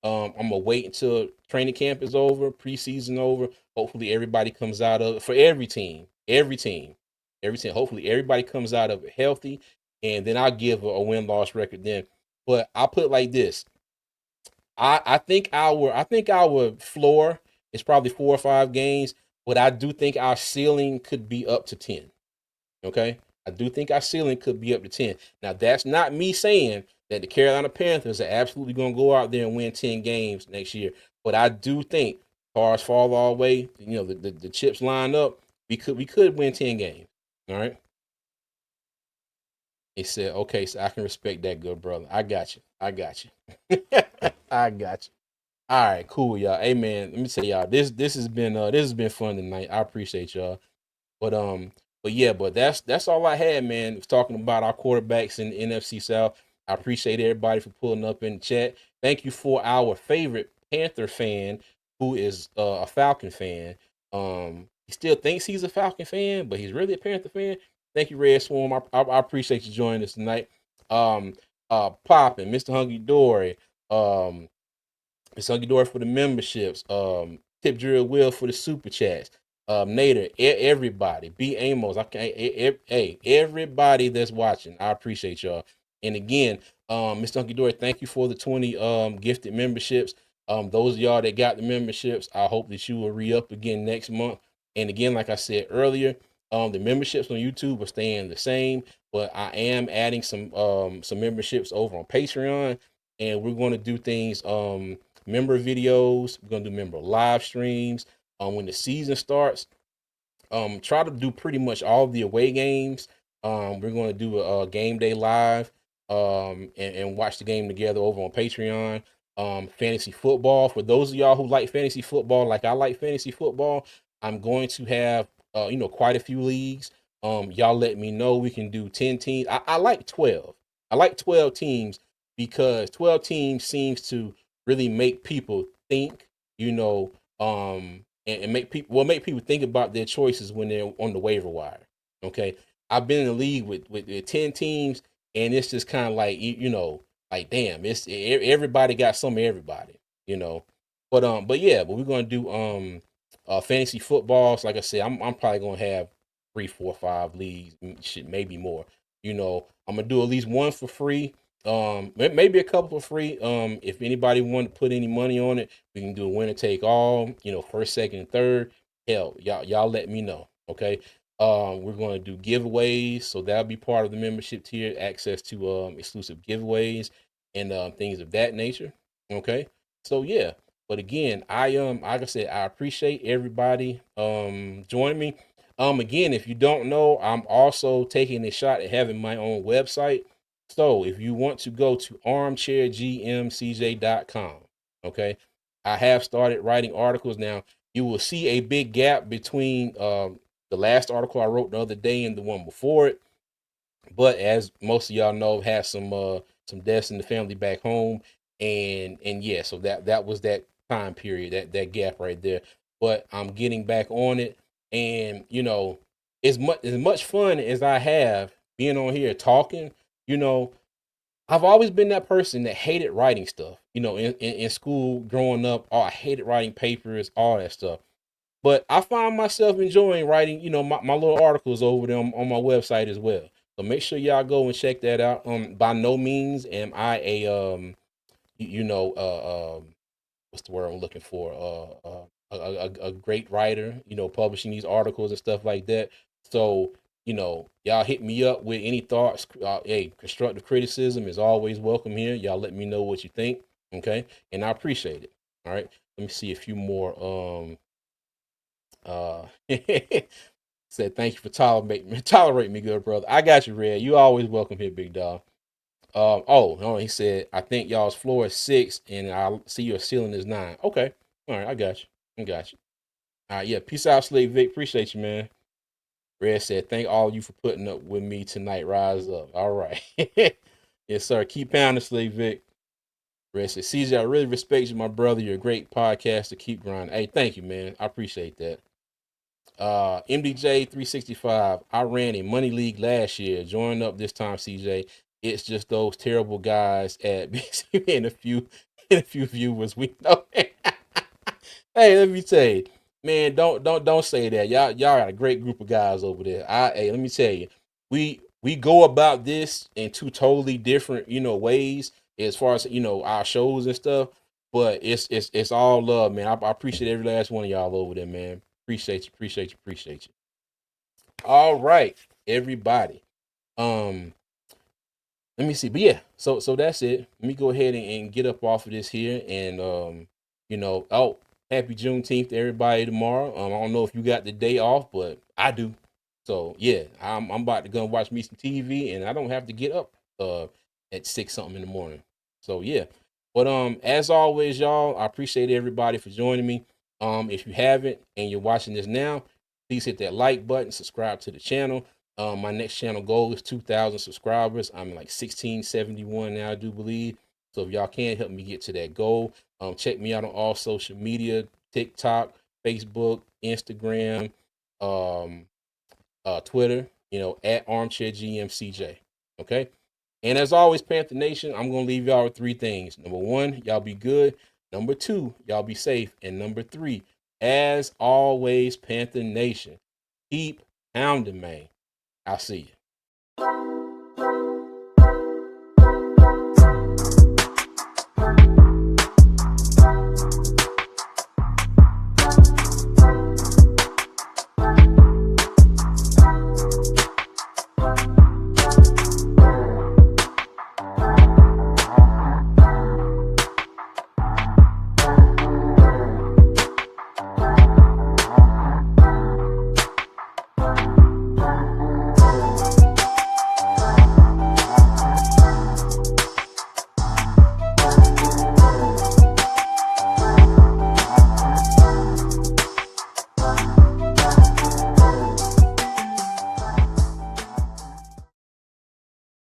I'm gonna wait until training camp is over, preseason over. Hopefully everybody comes out of for every team. Hopefully everybody comes out of it healthy, and then I'll give a win-loss record then. But I'll put it like this. I think our floor is probably 4 or 5 games, but I do think our ceiling could be up to 10. Okay. I do think our ceiling could be up to 10. Now, that's not me saying that the Carolina Panthers are absolutely going to go out there and win 10 games next year. But I do think cars fall all the way, the chips line up. We could win 10 games. All right. He said, okay, so I can respect that, good brother. I got you. I got you. All right, cool, y'all. Hey man, let me tell y'all, this has been fun tonight. I appreciate y'all. But that's all I had, man. Was talking about our quarterbacks in the NFC South. I appreciate everybody for pulling up in the chat. Thank you for our favorite Panther fan who is a Falcon fan. He still thinks he's a Falcon fan, but he's really a Panther fan. Thank you, Red Swarm. I appreciate you joining us tonight. Poppin, Mr. Hunky Dory, um, Mr. Hunky Dory for the memberships, Tip Drill Will for the super chats, Nader, everybody, B Amos, I can, hey, everybody that's watching, I appreciate y'all. And again, Mr. Hunky Dory, thank you for the 20 gifted memberships. Those of y'all that got the memberships, I hope that you will re-up again next month. And again, like I said earlier, the memberships on YouTube are staying the same, but I am adding some memberships over on Patreon, and we're going to do things member videos. We're gonna do member live streams. When the season starts, try to do pretty much all of the away games. We're going to do a game day live, and watch the game together over on Patreon. Fantasy football, for those of y'all who like fantasy football, like I like fantasy football, I'm going to have quite a few leagues. Y'all let me know. We can do 10 teams. I like 12. I like 12 teams because 12 teams seems to really make people think, and make people think about their choices when they're on the waiver wire. Okay, I've been in the league with 10 teams, and it's just kind of like like damn, everybody got some of everybody, you know. But we're gonna do fantasy football. So like I said, I'm probably gonna have 3, 4, 5 leagues, shit, maybe more. I'm gonna do at least one for free. Maybe a couple for free. If anybody want to put any money on it, we can do a winner take all. First, second, and third. Hell, y'all let me know. Okay. We're going to do giveaways, so that'll be part of the membership tier. Access to exclusive giveaways and things of that nature. Okay. So yeah. But again, like I said, I appreciate everybody joining me. Again, if you don't know, I'm also taking a shot at having my own website. So if you want to go to armchairgmcj.com, okay, I have started writing articles now. You will see a big gap between the last article I wrote the other day and the one before it. But as most of y'all know, I've had some deaths in the family back home, and yeah, so that was that time period, that gap right there. But I'm getting back on it, and as much fun as I have being on here talking, you know, I've always been that person that hated writing stuff. In school growing up, I hated writing papers, all that stuff. But I find myself enjoying writing, my little articles over there on my website as well. So make sure y'all go and check that out. By no means am I what's the word I'm looking for? A great writer, publishing these articles and stuff like that. So, y'all hit me up with any thoughts. Hey, constructive criticism is always welcome here. Y'all let me know what you think. Okay. And I appreciate it. All right. Let me see a few more. Said thank you for tolerate me, good brother. I got you, Red. You always welcome here, big dog. Oh no, he said, I think y'all's floor is 6 and I see your ceiling is 9. Okay. All right, I got you. I got you. All right, yeah. Peace out, Slave Vic. Appreciate you, man. Red said, thank all of you for putting up with me tonight. Rise up. All right. Yes, sir. Keep pounding, Slave Vic. Red said, CJ, I really respect you, my brother. You're a great podcaster. Keep grinding. Hey, thank you, man. I appreciate that. MDJ 365. I ran a money league last year. Joined up this time, CJ. It's just those terrible guys at BC and a few viewers we know. Hey, let me tell you, man, don't say that. Y'all got a great group of guys over there. Hey, let me tell you, we go about this in two totally different, ways as far as our shows and stuff. But it's all love, man. I appreciate every last one of y'all over there, man. Appreciate you. All right, everybody. Um, Let me see. But yeah, so that's it. Let me go ahead and get up off of this here, and oh, happy Juneteenth to everybody tomorrow. I don't know if you got the day off, but I do. So yeah, I'm about to go and watch me some TV, and I don't have to get up at 6 something in the morning. So yeah. But as always, y'all, I appreciate everybody for joining me. If you haven't and you're watching this now, please hit that like button, subscribe to the channel. My next channel goal is 2,000 subscribers. I'm like 1671 now, I do believe. So if y'all can help me get to that goal, check me out on all social media: TikTok, Facebook, Instagram, Twitter. At Armchair GMCJ. Okay. And as always, Panther Nation, I'm going to leave y'all with three things. Number one, y'all be good. Number two, y'all be safe. And number three, as always, Panther Nation, keep pounding, man. I'll see you.